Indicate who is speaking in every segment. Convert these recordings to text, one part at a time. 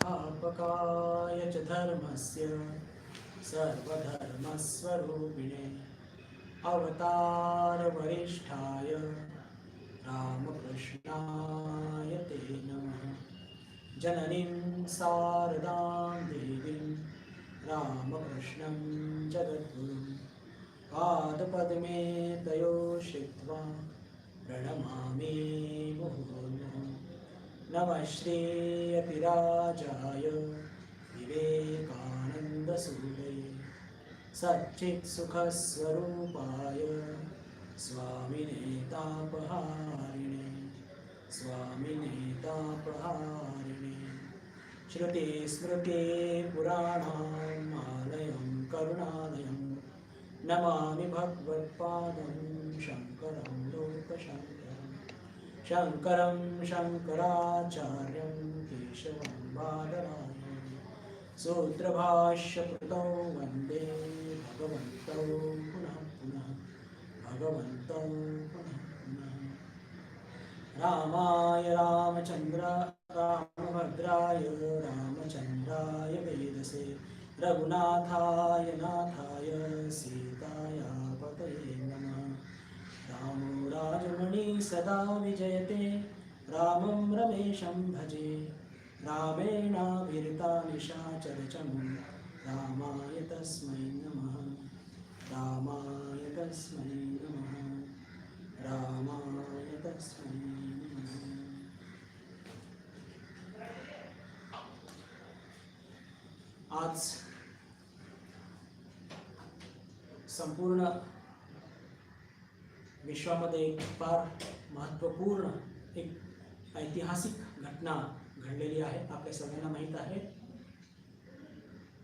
Speaker 1: स्थापकाय च धर्मस्य सर्वधर्मस्वरूपिणे अवतारवरिष्ठाय रामकृष्णाय ते नमः। जननीं शारदां देवीं रामकृष्णं जगद्गुरुं पादपद्मे तयो श्रित्वा प्रणमामि मुहुर्मुहुः। नमः श्रीयतिराजाय विवेकानन्दसूरये सच्चित्सुखस्वरूपाय स्वामिने तापहारिणे स्वामिनेतापहारिणे। श्रुतिस्मृतिपुराणानामालयं करुणालयं नमामि भगवत्पादं शङ्करं लोकशङ्करं। शङ्करं शङ्कराचार्यं केशवं बादरायणं सूत्रभाष्यकृतौ वन्दे भगवन्तौ पुनः पुनः भगवन्तौ पुनः पुनः। रामाय रामभद्राय रामचन्द्राय वेदसे रघुनाथाय नाथाय सीताया पतये नमः। रामो राजमणि सदा विजयते रामं रमेशं भजे रामेणाभिरता निशाचरचमूं रामाय तस्मै नमः रामाय तस्मै नमः रामाय तस्मै नमः। आज संपूर्ण विश्वामध्ये एक फार महत्त्वपूर्ण एक ऐतिहासिक घटना घडलेली आहे। आपल्या सगळ्यांना माहीत आहे,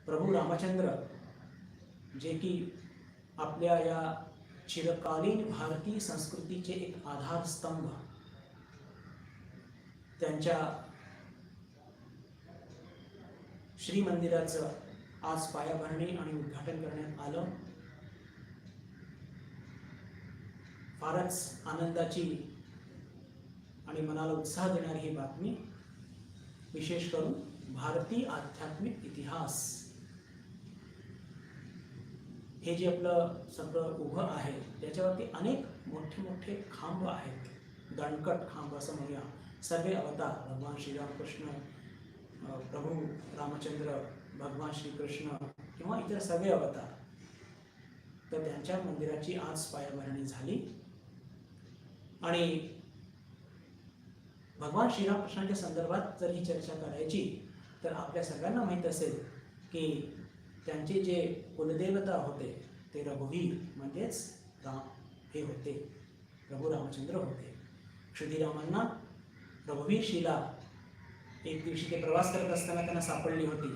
Speaker 1: प्रभू रामचंद्र जे की आपल्या या चिरकालीन भारतीय संस्कृतीचे एक आधारस्तंभ, त्यांच्या श्री मंदिराचं आज पायाभरणी आणि उद्घाटन करण्यात आलं। फारच आनंदाची आणि मनाला उत्साह देणारी ही बातमी, विशेष करून भारतीय आध्यात्मिक इतिहास हे जे आपलं सगळं उभं आहे त्याच्यावरती अनेक मोठे मोठे खांब आहेत, दणकट खांब असं म्हणूया। सर्व अवतार भगवान श्रीरामकृष्ण, प्रभू रामचंद्र, भगवान श्रीकृष्ण किंवा इतर सगळे अवतार, तर त्यांच्या मंदिराची आज पायाभरणी झाली। आणि भगवान श्रीरामकृष्णाच्या संदर्भात जर ही चर्चा करायची तर आपल्या सगळ्यांना माहीत असेल की त्यांचे जे कुलदेवता होते ते रघुवीर म्हणजेच राम हे होते, प्रभू रामचंद्र होते। श्रीरामांना रघुवीर शिला एक दिवशी ते प्रवास करत असताना त्यांना सापडली होती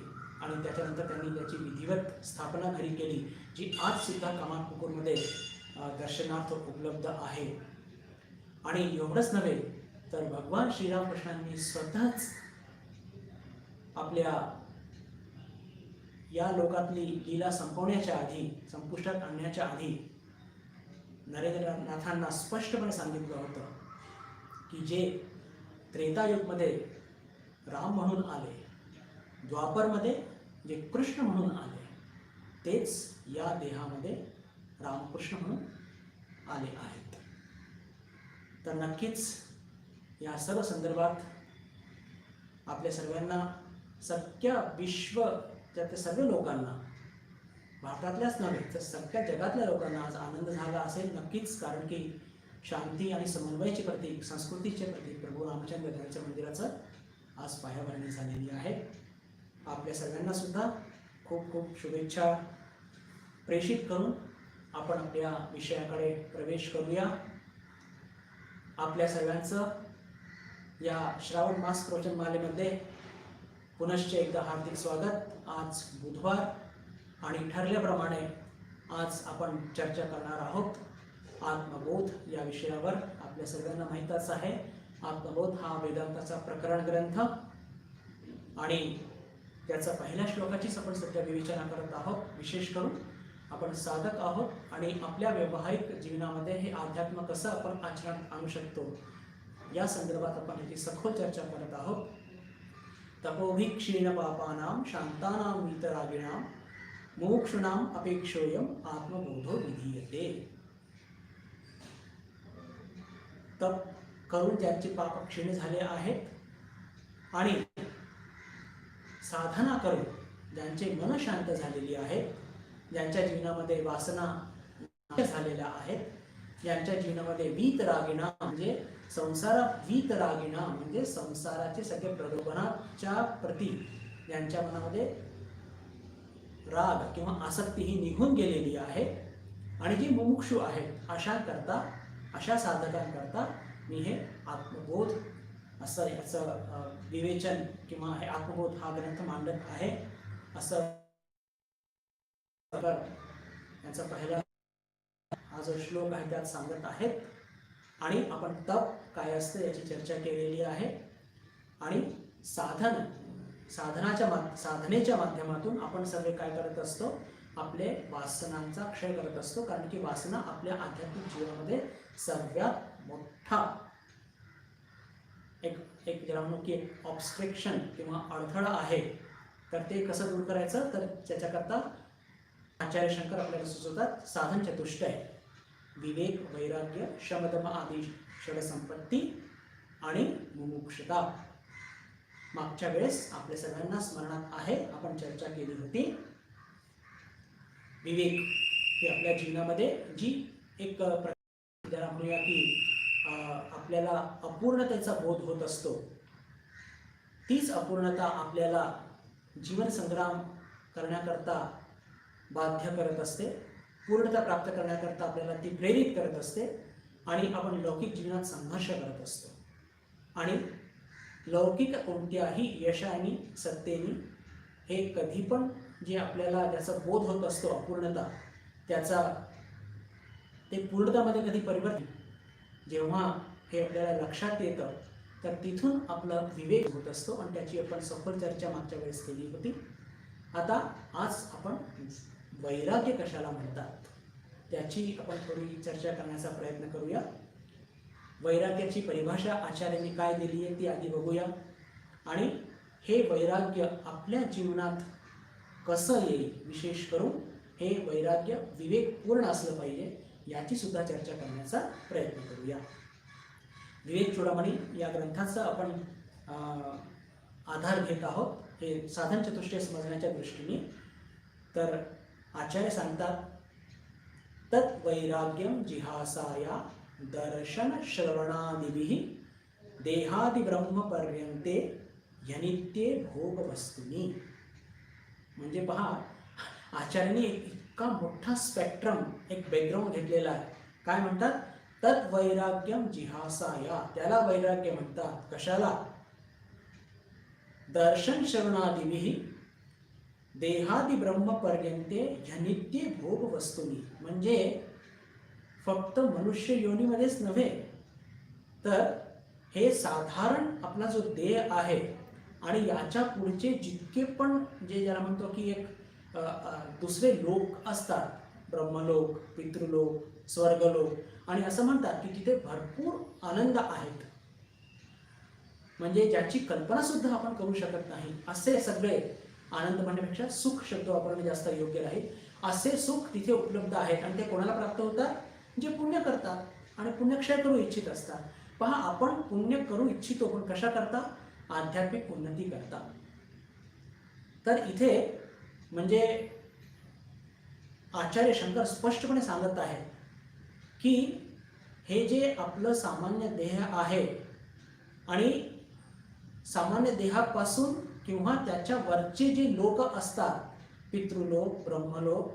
Speaker 1: आणि त्याच्यानंतर त्यांनी त्याची विधिवत स्थापना घरी केली, जी आज सुद्धा कामारपुकूरमध्ये दर्शनार्थ उपलब्ध आहे। आणि एवढंच नव्हे तर भगवान श्रीरामकृष्णांनी स्वतःच आपल्या या लोकातली लीला संपवण्याच्या आधी, संपुष्टात आणण्याच्या आधी नरेंद्रनाथांना स्पष्टपणे सांगितलं होतं की जे त्रेतायुगमध्ये राम म्हणून आले, द्वापरमध्ये जे कृष्ण म्हणून आले, तेच या देहामध्ये रामकृष्ण म्हणून आले आहेत। तर नक्कीच या सर्व संदर्भात आपल्या सर्वांना, सगळ्या विश्वच्या सर्व लोकांना, भारतातल्याच नव्हे तर सगळ्या जगातल्या लोकांना आज आनंद झाला असेल नक्कीच, कारण की शांती आणि समन्वयाचे प्रतीक, संस्कृतीचे प्रतीक प्रभू रामचंद्र यांच्या मंदिराचं आज पायाभरणी झालेली आहे। आपल्या सर्वांना सुद्धा खूप खूप शुभेच्छा प्रेषित करून आपण आपल्या विषयाकडे प्रवेश करूया। आपल्या सर्वांचं या श्रावण मास प्रवचन मालेमध्ये पुनश्च एकदा हार्दिक स्वागत। आज बुधवार आणि ठरल्याप्रमाणे आज आपण चर्चा करणार आहोत आत्मबोध या विषयावर। आपल्या सर्वांना माहीतच आहे, आत्मबोध हा वेदांताचा प्रकरण ग्रंथ आणि त्याचा पहिल्या श्लोकाचीच आपण सध्या विवेचना करत आहोत। विशेष करून आपण साधक आहोत आणि आपल्या व्यावहारिक जीवनामध्ये हे अध्यात्म कसं आपण आचरणात आणू शकतो या संदर्भात आपण याची सखोल चर्चा करत आहोत। तपोभि क्षीण पापानां शांतानां वीतरागिणां मोक्षुणाम अपेक्षोयम आत्मबोधो विधीयते. तप करून त्यांचे पाप क्षीण झाले आहेत आणि साधना करून ज्यांचे मन शांत झालेली आहेत, ज्यांच्या जीवनामध्ये वासना झालेल्या आहेत, ज्यांच्या जीवनामध्ये वीतरागिणा म्हणजे वीतरागिणा म्हणजे संसाराचे सगळे प्रलोभनाच्या प्रती ज्यांच्या मनामध्ये राग किंवा आसक्ती ही निघून गेलेली आहे आणि जी मुमुक्षु आहेत अशा साधकांकरता मी हे आत्मबोध असं याचं विवेचन किंवा हे आत्मबोध हा ग्रंथ मांडत आहे असं याचा पहिला हा जो श्लोक आहे त्यात सांगत आहेत. आणि आपण तप काय असतं याची चर्चा केलेली आहे आणि साधनेच्या माध्यमातून आपण सगळे काय करत असतो, आपले वासनांचा क्षय करत असतो. कारण की वासना आपल्या आध्यात्मिक जीवनामध्ये सर्वात मोठा एक ज्याला म्हणू की ऑब्स्ट्रक्शन किंवा अडथळा आहे. तर ते कसं दूर करायचं, तर त्याच्याकरता आचार्य शंकर आपल्याला सुचवतात साधन चतुष्टय: विवेक, वैराग्य, शमदम आदी षडसंपत्ती आणि मुमुक्षता. मागच्या वेळेस आपल्या सगळ्यांना स्मरणात आहे, आपण चर्चा केली होती. विवेक हे आपल्या जीवनामध्ये जी एक ज्याला म्हणूया की आपल्याला अपूर्णतेचा बोध होत असतो, तीच अपूर्णता आपल्याला जीवन संग्राम करण्याकरता बाध्य करत असते, पूर्णता प्राप्त करण्याकरता आपल्याला ती प्रेरित करत असते आणि आपण लौकिक जीवनात संघर्ष करत असतो. आणि लौकिक कोणत्याही यशाने सत्तेने हे कधी पण जे आपल्याला ज्याचा बोध होत असतो अपूर्णता, त्याचा ते पूर्णतामध्ये कधी परिवर्तन जेव्हा हे आपल्याला लक्षात येतं तर तिथून आपला विवेक होत असतो आणि त्याची आपण सखोल चर्चा मागच्या वेळेस केली होती. आता आज आपण वैराग्य कशाला म्हणतात त्याची आपण थोडी चर्चा करण्याचा प्रयत्न करूया. वैराग्याची परिभाषा आचार्यांनी काय दिली आहे ती आधी बघूया आणि हे वैराग्य आपल्या जीवनात कसं येईल, विशेष करून हे वैराग्य विवेकपूर्ण असलं पाहिजे याची सुद्धा चर्चा करण्याचा प्रयत्न करूया. विवेक चूडामणी या ग्रंथाचा आपण आधार घेत आहोत हे साधन चतुष्टय समजण्याच्या दृष्टीने. तर आचार्य सांगतात, तत् वैराग्यम जिहासाया दर्शन श्रवणादिभिः देहादि ब्रह्म पर्यंते यनित्ये भोग वस्तुनी. म्हणजे पहा, आचार्यांनी इतका मोठा स्पेक्ट्रम, एक बॅकग्राऊंड घेतलेला आहे. काय म्हणतात, तत् वैराग्यम जिहासाया, त्याला वैराग्य म्हणतात. कशाला? दर्शन श्रवणादिभिः देहादि ब्रह्म पर्यंते यनित्ये भोग वस्तुनी. म्हणजे फक्त मनुष्य योनीमध्येच नव्हे तर हे साधारण आपला जो देह आहे आणि याच्या पुढचे जितके पण जे ज्याला म्हणतो की एक दुसरे लोक असतात, ब्रह्मलोक, पितृलोक, स्वर्गलोक, आणि असं म्हणतात की तिथे भरपूर आनंद आहेत, म्हणजे ज्याची कल्पना सुद्धा आपण करू शकत नाही असे सगळे आनंद म्हणण्यापेक्षा सुख शब्द वापरणे जास्त योग्य राहील. असे सुख तिथे उपलब्ध आहेत आणि ते कोणाला प्राप्त होतात? जे पुण्य करतात आणि पुण्यक्षय करू इच्छित असतात. पहा, आपण पुण्य करू इच्छितो पण कशा करता? आध्यात्मिक उन्नती करता. तर इथे म्हणजे आचार्य शंकर स्पष्टपणे सांगत आहेत की हे जे आपलं सामान्य देह आहे आणि सामान्य देहापासून किंवा त्याच्या वरचे जे लोक असतात, पितृलोक, ब्रह्मलोक,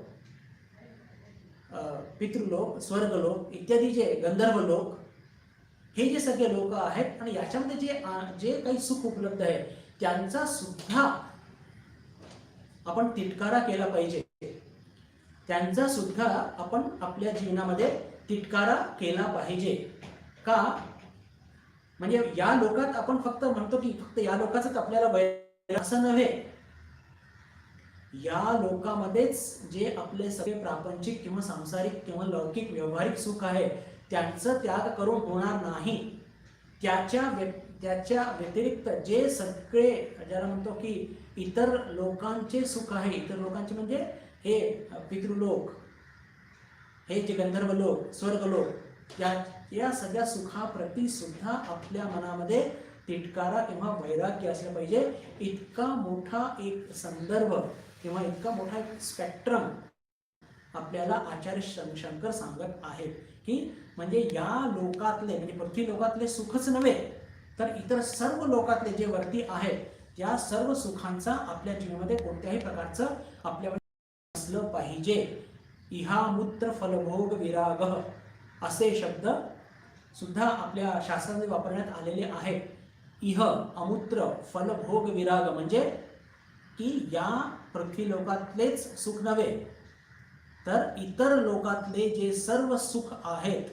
Speaker 1: स्वर्गलोक इत्यादी, जे गंधर्व लोक, हे जे सगळे लोक आहेत आणि याच्यामध्ये जे काही सुख उपलब्ध आहे त्यांचा सुद्धा आपण तिटकारा केला पाहिजे. त्यांचा सुद्धा आपण आपल्या जीवनामध्ये तिटकारा केला पाहिजे. का? म्हणजे या लोकात आपण फक्त म्हणतो की फक्त या लोकांच आपल्याला वैर, असं नव्हे. या लोकांमध्येच जे आपले सगळे प्रापंचिक किंवा सांसारिक किंवा लौकिक व्यवहारिक सुख आहे त्यांचं त्याग करून होणार नाही. त्याच्या व्यतिरिक्त जे सगळे ज्याला म्हणतो की इतर लोकांचे सुख आहे, इतर लोकांचे म्हणजे हे पितृलोक, हे जे गंधर्व लोक, स्वर्गलोक, या सगळ्या सुखाप्रती सुद्धा आपल्या मनामध्ये तिटकारा किंवा वैराग्य असलं पाहिजे. इतका मोठा एक संदर्भ किंवा इतका मोठा एक स्पेक्ट्रम आपल्याला आचार्य शंकर सांगत आहेत की म्हणजे या लोकातले म्हणजे पृथ्वी लोकातले सुखच नव्हे तर इतर सर्व लोकातले जे वरती आहेत त्या सर्व सुखांचा आपल्या जीवनामध्ये कोणत्याही प्रकारचं आपल्यामध्ये असलं पाहिजे. इहामुत्र फलभोग विराग असे शब्द सुद्धा आपल्या शास्त्रामध्ये वापरण्यात आलेले आहेत. इह अमुत्र फलभोग विराग म्हणजे की या पृथ्वी लोकातलेच सुख नव्हे तर इतर लोकातले जे सर्व सुख आहेत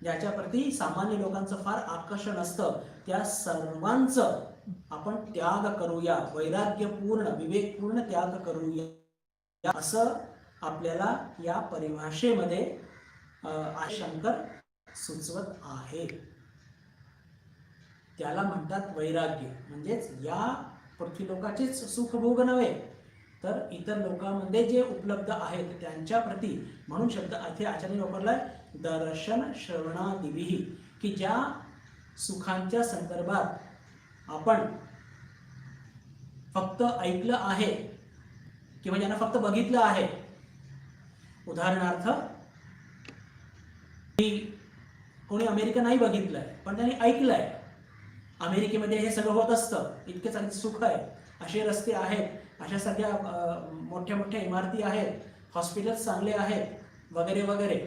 Speaker 1: ज्याच्याप्रती सामान्य लोकांचं फार आकर्षण असतं त्या सर्वांचं आपण त्याग करूया, वैराग्यपूर्ण विवेकपूर्ण त्याग करूया असं आपल्याला या परिभाषेमध्ये शंकर सुचवत आहे. त्याला म्हणतात वैराग्य. म्हणजेच या पृथ्वी लोकाचेच सुख भोग नव्हे तर इतर लोकांमध्ये जे उपलब्ध आहेत त्यांच्या प्रती म्हणून शब्द इथे आचार्य वापरलाय दर्शन श्रवणादिभिः की ज्या सुखांच्या संदर्भात आपण फक्त ऐकलं आहे किंवा ज्यांना फक्त बघितलं आहे. उदाहरणार्थ कोणी अमेरिका नाही बघितलंय पण त्यांनी ऐकलंय अमेरिकेमध्ये हे सगळं होत असतं, इतके चांगले सुख आहे, असे रस्ते आहेत, अशा सगळ्या मोठ्या मोठ्या इमारती आहेत, हॉस्पिटल्स चांगले आहेत वगैरे वगैरे.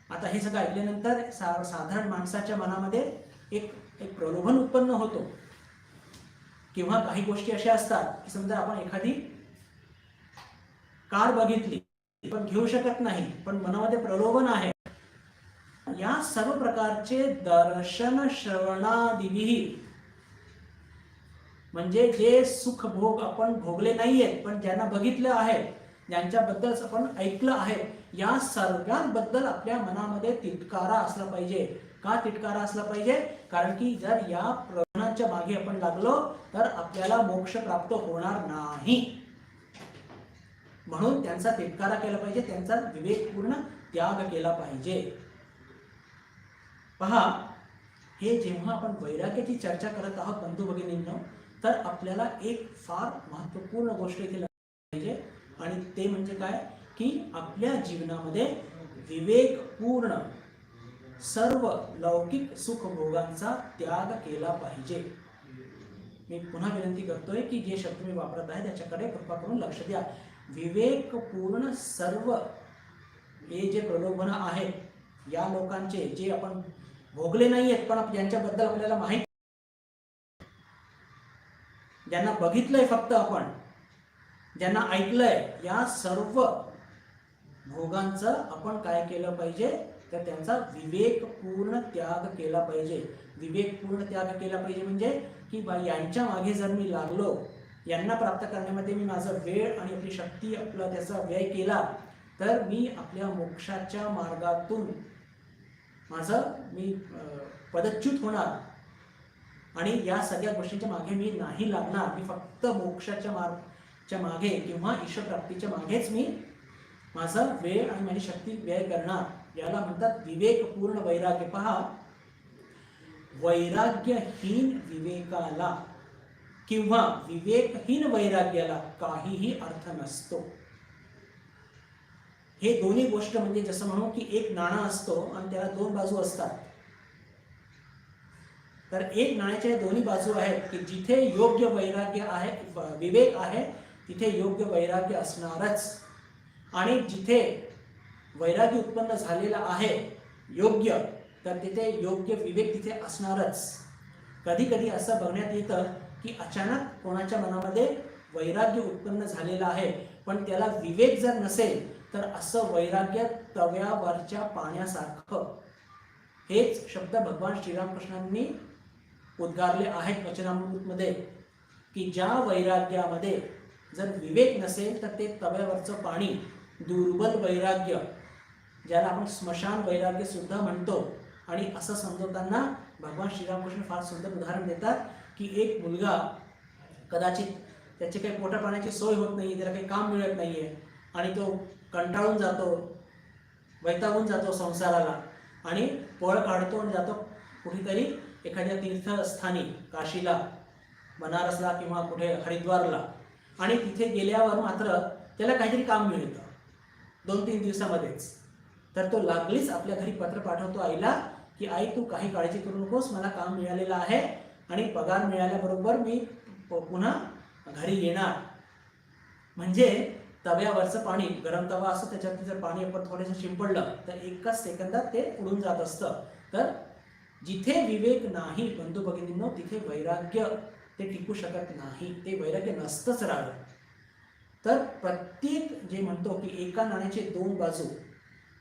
Speaker 1: आता हे सगळं ऐकल्यानंतर साधारण माणसाच्या मनामध्ये एक प्रलोभन उत्पन्न होतो किंवा काही गोष्टी अशा असतात की समजा आपण एखादी कार बघितली पण घेऊ शकत नाही पण मनामध्ये प्रलोभन आहे. या सर्व प्रकारचे दर्शन श्रवणादिभिः म्हणजे जे सुख भोग आपण भोगले नाहीयेत पण ज्यांना बघितलं आहे, ज्यांच्याबद्दल आपण ऐकलं आहे, या सर्वांबद्दल आपल्या मनामध्ये तिटकारा असला पाहिजे. का तिटकारा असला पाहिजे? कारण की जर या प्रलोभनाच्या मागे आपण लागलो तर आपल्याला मोक्ष प्राप्त होणार नाही. म्हणून त्यांचा तिटकारा केला पाहिजे, त्यांचा विवेकपूर्ण त्याग केला पाहिजे. पहा, हे जेव्हा आपण वैराग्याची चर्चा करत आहोत बंधू भगिनींनो तर आपल्याला एक फार महत्त्वपूर्ण गोष्ट इथे लक्षात पाहिजे आणि ते म्हणजे काय की आपल्या जीवनामध्ये विवेकपूर्ण सर्व लौकिक सुखभोगांचा त्याग केला पाहिजे. मी पुन्हा विनंती करतोय की जे शब्द मी वापरत आहे त्याच्याकडे कृपा करून लक्ष द्या. विवेकपूर्ण सर्व हे जे प्रलोभन आहेत या लोकांचे जे आपण भोगले नाहीयेत पण ज्यांच्याबद्दल आपल्याला माहिती, ज्यांना बघितलंय फक्त आपण, ज्यांना ऐकलंय, या सर्व भोगांचं आपण काय केलं पाहिजे तर त्यांचा विवेकपूर्ण त्याग केला पाहिजे. विवेकपूर्ण त्याग केला पाहिजे म्हणजे की यांच्या मागे जर मी लागलो, यांना प्राप्त करण्यामध्ये मी माझा वेळ आणि आपली शक्ती आपला त्याचा व्यय केला तर मी आपल्या मोक्षाच्या मार्गातून मी पदच्युत होणार आणि या सगळ्या गोष्टींच्या मागे मी नाही लागणार. मी फक्त मोक्षाच्या मागे किंवा ईश्वरप्राप्तीच्या मागेच मी माझा वेळ आणि माझी शक्ती व्यय करणार. याला म्हणतात विवेकपूर्ण वैराग्य. पहा, वैराग्यहीन विवेकाला किंवा विवेकहीन वैराग्याला काहीही अर्थ नसतो. हे दोन्ही गोष्ट म्हणजे जसं म्हणू की एक नाणं असतो आणि त्याला दोन बाजू असतात. तर एक नाण्याच्या दोन्ही बाजू आहेत की जिथे योग्य वैराग्य आहे, विवेक आहे, तिथे योग्य वैराग्य असणारच आणि जिथे वैराग्य उत्पन्न झालेला आहे योग्य तर तिथे योग्य विवेक तिथे असणारच. कधी कधी असं बघण्यात येतं की अचानक कोणाच्या मनामध्ये वैराग्य उत्पन्न झालेलं आहे पण त्याला विवेक जर नसेल तर असं वैराग्य तव्यावरच्या पाण्यासारखं. हेच शब्द भगवान श्रीरामकृष्णांनी उद्गारले आहेत वचनामृतमध्ये की ज्या वैराग्यामध्ये जर विवेक नसेल तर ते तव्यावरचं पाणी, दुर्बल वैराग्य, ज्याला आपण स्मशान वैराग्य सुद्धा म्हणतो, आणि असं समजवताना भगवान श्रीरामकृष्ण फार सुंदर उदाहरण देतात की एक मुलगा कदाचित त्याची काही पोटा पाण्याची सोय होत नाही, त्याला काही काम मिळत नाहीये आणि तो कंटाळून जातो, वैतागून जातो संसाराला आणि पळ काढतो आणि जातो कुठेतरी एखाद्या तीर्थस्थानी, काशीला, बनारसला किंवा कुठे हरिद्वारला, आणि तिथे गेल्यावर मात्र त्याला काहीतरी काम मिळतं 2-3 दिवसामध्येच. तर तो लागलीच आपल्या घरी पत्र पाठवतो आईला की आई तू काही काळजी करू नकोस, मला काम मिळालेलं आहे आणि पगार मिळाल्याबरोबर मी पुन्हा घरी येणार. म्हणजे तव्यावरचं पाणी, गरम तवा असतो त्याच्यात जर पाणी आपण थोडंसं शिंपडलं तर एकाच सेकंदात ते उडून जात असतं. तर जिथे विवेक नाही बंधू भगिनींनो, तिथे वैराग्य ते टिकू शकत नाही, ते वैराग्य नसतंच राहिलं. तर प्रत्येक जे म्हणतो की एका नाण्याचे 2 बाजू,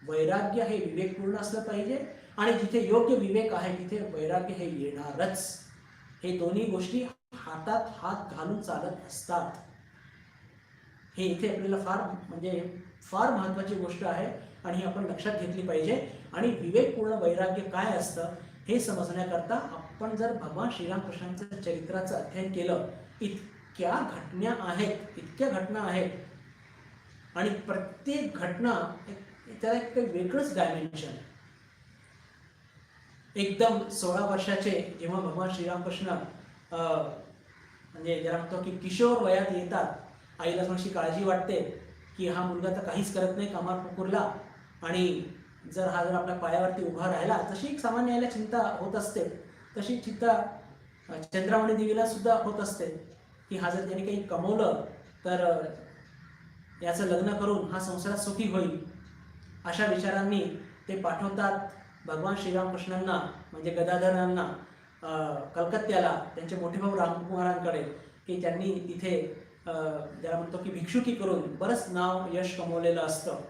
Speaker 1: वैराग्य हे विवेकपूर्ण असलं पाहिजे आणि जिथे योग्य विवेक आहे तिथे वैराग्य हे येणारच. हे दोन्ही गोष्टी हातात हात घालून चालत असतात. हे इथे आपल्याला फार महत्त्वाची गोष्ट आहे आणि ही आपण लक्षात घेतली पाहिजे. आणि विवेकपूर्ण वैराग्य काय असतं हे समजण्याकरता आपण जर भगवान श्रीरामकृष्णांच्या चरित्राचं अध्ययन केलं, इतक्या घटना आहेत आणि प्रत्येक घटना त्याला एक वेगळंच डायमेन्शन आहे. एकदम 16 वर्षाचे जेव्हा भगवान श्रीरामकृष्ण म्हणजे ज्याला म्हणतो की किशोर वयात येतात, आईला थोडीशी काळजी वाटते की हा मुलगा तर काहीच करत नाही, कामात पुकुरला, आणि जर आपल्या पायावरती उभा राहिला, जशी एक सामान्य आईला चिंता होत असते तशी चिंता चंद्रामणी देवीला सुद्धा होत असते की हा जर त्याने काही कमवलं तर याचं लग्न करून हा संसारात सुखी होईल. अशा विचारांनी ते पाठवतात भगवान श्रीरामकृष्णांना म्हणजे गदाधरांना कलकत्त्याला त्यांचे मोठे भाऊ रामकुमारांकडे, की त्यांनी तिथे ज्याला म्हणतो की भिक्षुकी करून बरंच नाव यश कमवलेलं असतं.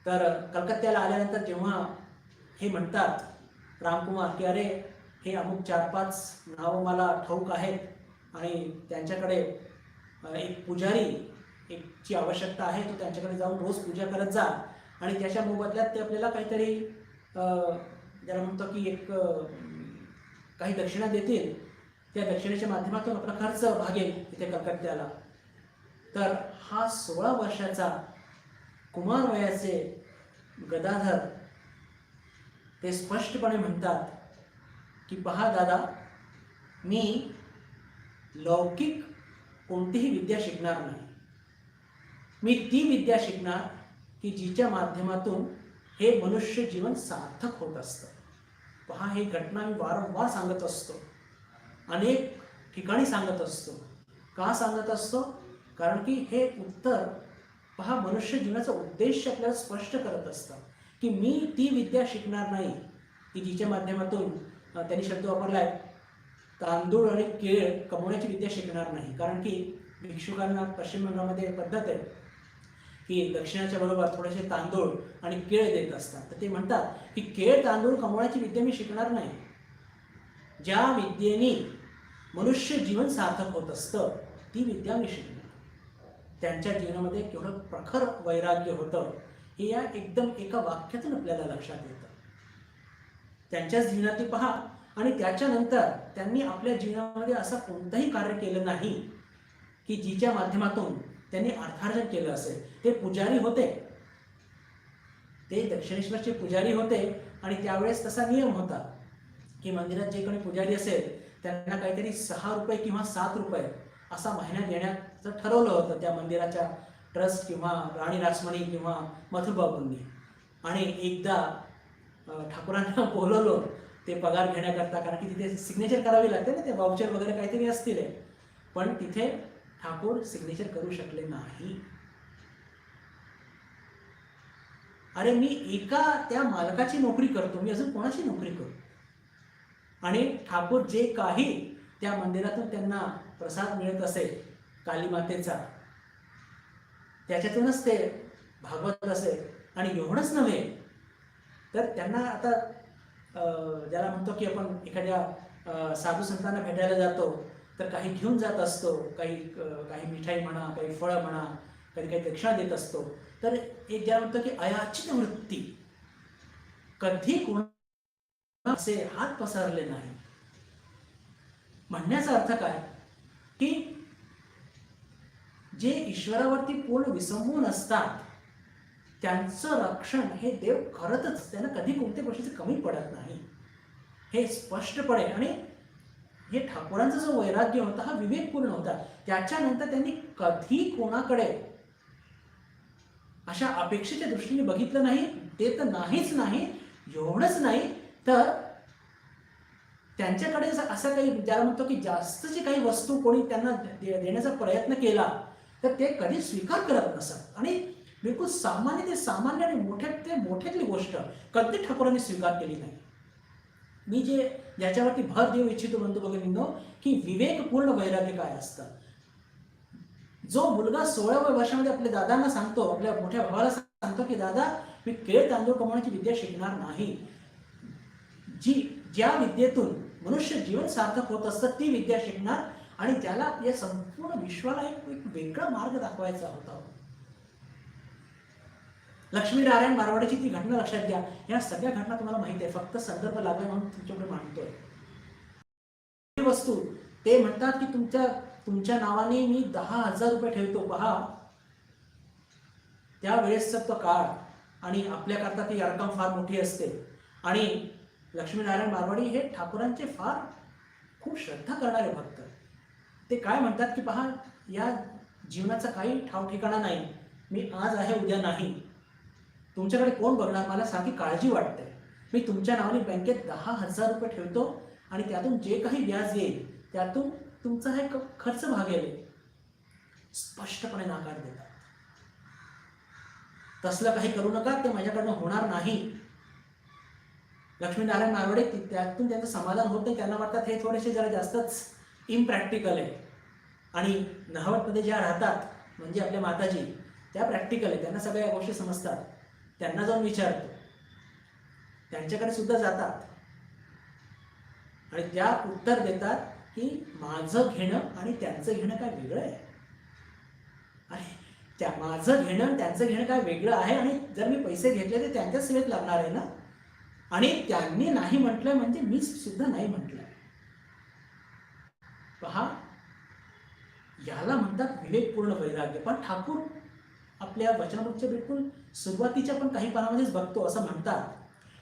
Speaker 1: तर कलकत्त्याला आल्यानंतर जेव्हा हे म्हणतात रामकुमार की अरे हे अमुक 4-5 नावं मला ठाऊक आहेत आणि त्यांच्याकडे एक पुजारी ची आवश्यकता आहे, तो त्यांच्याकडे जाऊन रोज पूजा करत जा आणि त्याच्या मोबदल्यात ते आपल्याला काहीतरी ज्याला म्हणतो की काही दक्षिणा देतील, त्या दक्षिणेच्या माध्यमातून आपला खर्च भागेल इथे कलकत्त्याला. तर हा 16 वर्षाचा कुमार वयाचे गदाधर ते स्पष्टपणे म्हणतात की पहा दादा, मी लौकिक कोणतीही विद्या शिकणार नाही, मी ती विद्या शिकणार की जिच्या माध्यमातून हे मनुष्य जीवन सार्थक होत असतं. पहा, ही घटना मी वारंवार सांगत असतो, अनेक ठिकाणी सांगत असतो. का सांगत असतो? कारण की हे उत्तर पहा मनुष्य जीवनाचा उद्देश आपल्याला स्पष्ट करत असतं की मी ती विद्या शिकणार नाही की जिच्या माध्यमातून त्यांनी शब्द वापरलाय तांदूळ आणि केळ कमवण्याची विद्या शिकणार नाही. कारण की भिक्षुकांना पश्चिम बंगालमध्ये पद्धत आहे की दक्षिणाच्या बरोबर थोडेसे तांदूळ आणि केळ देत असतात. तर ते म्हणतात की केळ तांदूळ कमवण्याची विद्या मी शिकणार नाही, ज्या विद्येने मनुष्य जीवन सार्थक होत असतं ती विद्या मी शिकणार. त्यांच्या जीवनामध्ये केवढं प्रखर वैराग्य होतं हे या एकदम एका वाक्यातून आपल्याला लक्षात येतं. त्यांच्याच जीवनातील पहा, आणि त्याच्यानंतर त्यांनी आपल्या जीवनामध्ये असं कोणतंही कार्य केलं नाही की जिच्या माध्यमातून त्यांनी अर्थार्जन केलं असेल. ते पुजारी होते, ते दक्षिणेश्वरचे पुजारी होते आणि त्यावेळेस तसा नियम होता की मंदिरात जे कोणी पुजारी असेल त्यांना काहीतरी 6 रुपये किंवा 7 रुपये असा महिना देण्याचं ठरवलं होतं त्या मंदिराच्या ट्रस्ट किंवा राणी रासमणी किंवा मथुरबाबूंनी. आणि एकदा ठाकूरांना बोलवलं ते पगार घेण्याकरता, कारण की तिथे सिग्नेचर करावी लागते ना, ते वाउचर वगैरे काहीतरी असतील, पण तिथे ठाकूर सिग्नेचर करू शकले नाही. अरे मी एका त्या मालकाची नोकरी करतो, मी अजून कोणाची नोकरी करू? आणि ठाकूर जे काही त्या मंदिरातून त्यांना प्रसाद मिळत असेल काली मातेचा, त्याच्यातूनच ते भागवत असेल. आणि एवढंच नव्हे तर त्यांना आता ज्याला म्हणतो की आपण एखाद्या साधू संतांना भेटायला जातो तर काही घेऊन जात असतो, काही मिठाई म्हणा, काही फळं म्हणा, काही दक्षिणा देत असतो. तर एक ज्याला म्हणतो की अयाचित वृत्ती, कधी असे हात पसरले नाही. म्हणण्याचा अर्थ काय की जे ईश्वरावरती पूर्ण विसंबून असतात त्यांचं रक्षण हे देव करतच, त्यांना कधी कोणत्या गोष्टीची कमी पडत नाही हे स्पष्टपणे. आणि हे ठाकूरांचा जो वैराग्य होता हा विवेकपूर्ण होता. त्याच्यानंतर त्यांनी कधी कोणाकडे अशा अपेक्षेच्या दृष्टीने बघितलं नाही. ते तर नाहीच नाही, एवढंच नाही तर त्यांच्याकडे असं काही ज्याला म्हणतो की जास्तची काही वस्तू कोणी त्यांना देण्याचा प्रयत्न केला तर ते कधी स्वीकार करत नसत. आणि बिलकुल सामान्य ते सामान्य आणि मोठ्यातली गोष्ट कधी ठाकूरांनी स्वीकार केली नाही. मी ज्याच्यावरती भर देऊ इच्छितो बंधू भगिनींनो की विवेकपूर्ण वैराग्य काय असतं. जो मुलगा 16व्या वर्षामध्ये आपल्या दादांना सांगतो, आपल्या मोठ्या भावाला सांगतो की दादा मी केळ तांदूळ कमवण्याची विद्या शिकणार नाही, ज्या विद्येतून मनुष्य जीवन सार्थक होत असतं ती विद्या शिकणार, आणि त्याला या संपूर्ण विश्वाला एक वेगळा मार्ग दाखवायचा होता. लक्ष्मीनारायण मारवाडीची ती घटना लक्षात घ्या. या सगळ्या घटना तुम्हाला माहिती आहे, फक्त संदर्भ लागला म्हणून तुमच्याकडे मांडतोय. वस्तू ते म्हणतात की तुमच्या नावाने मी 10,000 रुपये ठेवतो. पहा त्यावेळेसचा तो काळ आणि आपल्याकरता ती रक्कम फार मोठी असते. आणि लक्ष्मीनारायण मारवाडी हे ठाकूरांचे फार खूप श्रद्धा करणारे भक्त. ते काय म्हणतात की पहा या जीवनाचा काही ठाव ठिकाणा नाही, मी आज आहे उद्या नाही, तुमच्याकडे कोण बघणार, मला सारखी काळजी वाटते, मी तुमच्या नावाने बँकेत 10,000 रुपये ठेवतो आणि त्यातून जे काही व्याज येईल त्यातून तुमचा हे खर्च भागेल. स्पष्टपणे नकार देतात. तसलं काही करू नका, ते माझ्याकडनं होणार नाही. लक्ष्मीनारायण मारवाडे त्यातून त्यांचं समाधान होत नाही. त्यांना वाटतात हे थोडेसे जरा जास्तच इम्प्रॅक्टिकल आहे. आणि नहवतमध्ये ज्या राहतात म्हणजे आपल्या माताजी त्या प्रॅक्टिकल आहे, त्यांना सगळ्या गोष्टी समजतात. त्यांना जाऊन विचारतो, त्यांच्याकडे सुद्धा जातात आणि त्या उत्तर देतात की माझं घेणं आणि त्यांचं घेणं काय वेगळं आहे. आणि माझं घेणं त्यांचं घेणं काय वेगळं आहे. आणि जर मी पैसे घेतले तर त्यांच्याच सेवेत लागणार आहे ना, आणि त्यांनी नाही म्हटलंय म्हणजे मी सुद्धा नाही म्हटलंय. पहा याला म्हणतात विवेकपूर्ण वैराग्य. पण ठाकूर आपल्या वचनामृतच्या बिलकुल सुरुवातीच्या पण काही पानामध्येच बघतो असं म्हणतात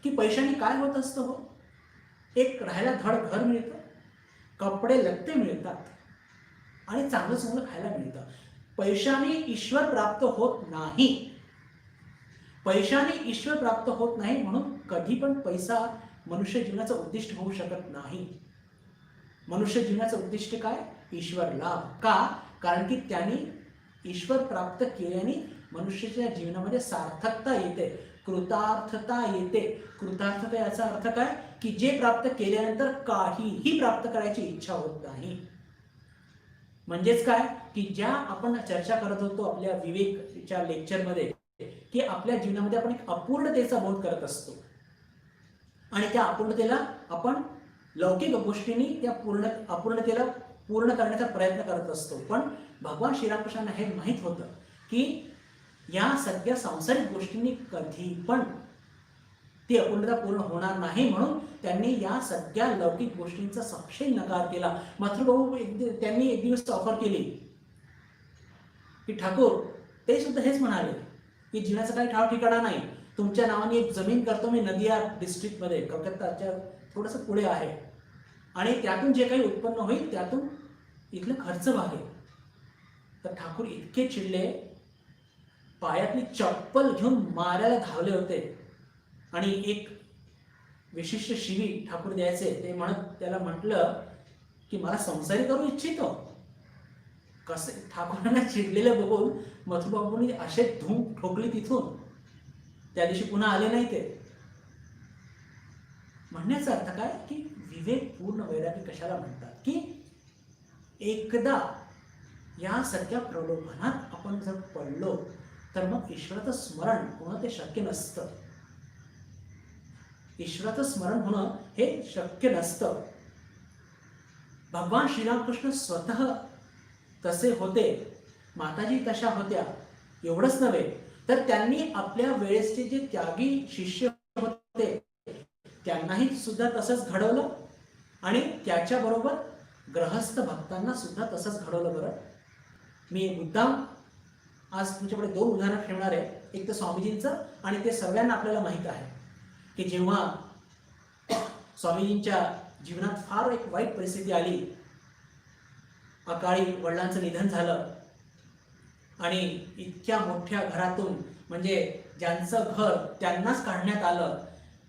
Speaker 1: की पैशाने काय होत असतं हो, एक राहायला धड घर मिळतं, कपडे लत्ते मिळतात आणि चांगलं चांगलं खायला मिळतं. पैशाने ईश्वर प्राप्त होत नाही. पैशाने ईश्वर प्राप्त होत नाही म्हणून कधी पण पैसा मनुष्य जीवनाचं उद्दिष्ट होऊ शकत नाही. मनुष्य जीवनाचं उद्दिष्ट काय, ईश्वर लाभ. का, कारण की त्यांनी ईश्वर प्राप्त केल्याने मनुष्याच्या जीवनामध्ये सार्थकता येते, कृतार्थता येते. कृतार्थता याचा अर्थ काय की जे प्राप्त केल्यानंतर काहीही प्राप्त करायची इच्छा होत नाही. म्हणजेच काय की ज्या आपण चर्चा करत होतो आपल्या विवेकच्या लेक्चरमध्ये की आपल्या जीवनामध्ये आपण एक अपूर्णतेचा बोध करत असतो आणि त्या अपूर्णतेला आपण लौकिक गोष्टींनी त्या अपूर्णतेला पूर्ण करण्याचा प्रयत्न करत असतो. पण भगवान श्रीरामकृष्णांना हे माहीत होतं की या सगळ्या सांसारिक गोष्टींनी कधी पण ती अपूर्णता पूर्ण होणार नाही. म्हणून त्यांनी या सगळ्या लौकिक गोष्टींचा सपशेल नकार केला. मातृभाऊ त्यांनी एक दिवस ऑफर केली की ठाकूर ते सुद्धा हेच म्हणाले की जीवनाचा काही ठाव ठिकाणा नाही, तुमच्या नावाने एक जमीन करतो मी नदिया डिस्ट्रिक्टमध्ये, कलकत्ताच्या थोडंसं पुढे आहे, आणि त्यातून जे काही उत्पन्न होईल त्यातून इथलं खर्च भागेल. तर ठाकूर इतके चिडले, पायातली चप्पल घेऊन मारायला धावले होते. आणि एक विशिष्ट शिवी ठाकूर द्यायचे, ते म्हणत त्याला म्हटलं की मला संसारी करू इच्छितो. कसे ठाकूरांना चिडलेलं बघून मथुरबाबूंनी असे धूम ठोकली तिथून. त्या दिवशी पुन्हा आले नाही ते. म्हणण्याचा अर्थ काय की विवेकपूर्ण वैराग्य कशाला म्हणतात की एकदा या सगळ्या प्रलोभनात आपण जर पडलो तर मग ईश्वराचं स्मरण होणं ते शक्य नसतं. ईश्वराचं स्मरण होणं हे शक्य नसतं. भगवान श्रीरामकृष्ण स्वतः तसे होते, माताजी तशा होत्या. एवढंच नव्हे तर त्यांनी आपल्या वेळेसचे जे त्यागी शिष्य होते त्यांनाही सुद्धा तसंच घडवलं आणि त्याच्याबरोबर ग्रहस्थ भक्तांना सुद्धा तसंच घडवलं. बरं, मी मुद्दाम आज तुमच्याकडे 2 उदाहरणं ठेवणार आहे. एक तर स्वामीजींचं, आणि ते सर्वांना आपल्याला माहीत आहे की जेव्हा स्वामीजींच्या जीवनात फार एक वाईट परिस्थिती आली, अकाळी वडिलांचं निधन झालं आणि इतक्या मोठ्या घरातून, म्हणजे ज्यांचं घर त्यांनाच काढण्यात आलं,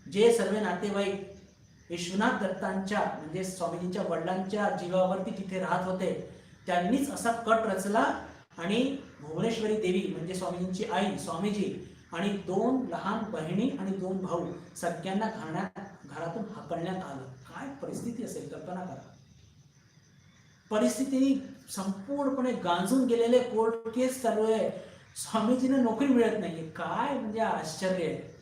Speaker 1: जे सर्व नातेवाईक विश्वनाथ दत्तांच्या म्हणजे स्वामीजींच्या वडिलांच्या जीवावरती तिथे राहत होते, त्यांनीच असा कट रचला आणि भुवनेश्वरी देवी म्हणजे स्वामीजींची आई, स्वामीजी आणि 2 लहान बहिणी आणि 2 भाऊ सगळ्यांना घरातून हाकलण्यात आलं. काय परिस्थिती असेल कल्पना करा. परिस्थिती संपूर्णपणे गांजून गेलेले, कोर्ट केस चालू आहे, स्वामीजींना नोकरी मिळत नाहीये. काय म्हणजे आश्चर्य आहे.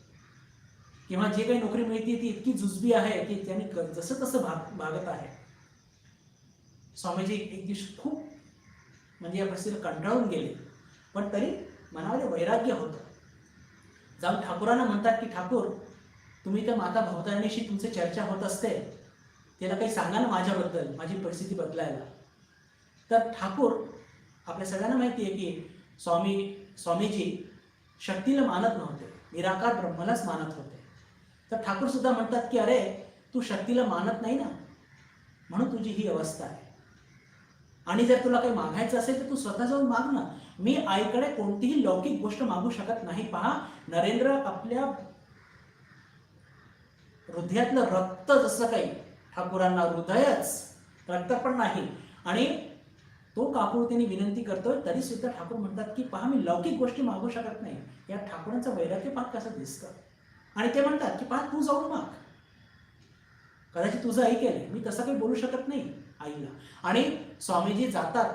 Speaker 1: किंवा जे काही नोकरी मिळते ती इतकी जुजबी आहे की त्यांनी जसं तसं भागत आहे. स्वामीजी एक दिवस खूप म्हणजे या परिस्थितीला कंटाळून गेले, पण तरी मनामध्ये वैराग्य होतं. जाऊन ठाकूरांना म्हणतात की ठाकूर, तुम्ही त्या माता भवतारणीशी तुमची चर्चा होत असते, त्याला काही सांगा ना माझ्याबद्दल, माझी परिस्थिती बदलायला. तर ठाकूर, आपल्या सगळ्यांना माहिती आहे की स्वामीजी शक्तीला मानत नव्हते, निराकार ब्रह्मालाच मानत होते. तर ठाकूर सुद्धा म्हणतात की अरे, तू शक्तीला मानत नाही ना, म्हणून तुझी ही अवस्था आहे. आणि जर तुला काही मागायचं असेल तर तू स्वतः जाऊन माग ना. मी आईकडे कोणतीही लौकिक गोष्ट मागू शकत नाही. पहा, नरेंद्र आपल्या हृदयातलं रक्त जसं काही, ठाकूरांना हृदयच रक्त पण नाही, आणि तो काकुळतेने विनंती करतोय, तरी सुद्धा ठाकूर म्हणतात की पहा, मी लौकिक गोष्टी मागू शकत नाही. या ठाकूरांचं वैराग्य पाठ कसं दिसतं. आणि ते म्हणतात की पहा, तू जाऊन माग, कदाचित तुझं ऐकेल, मी तसं काही बोलू शकत नाही आईला. आणि स्वामीजी जातात,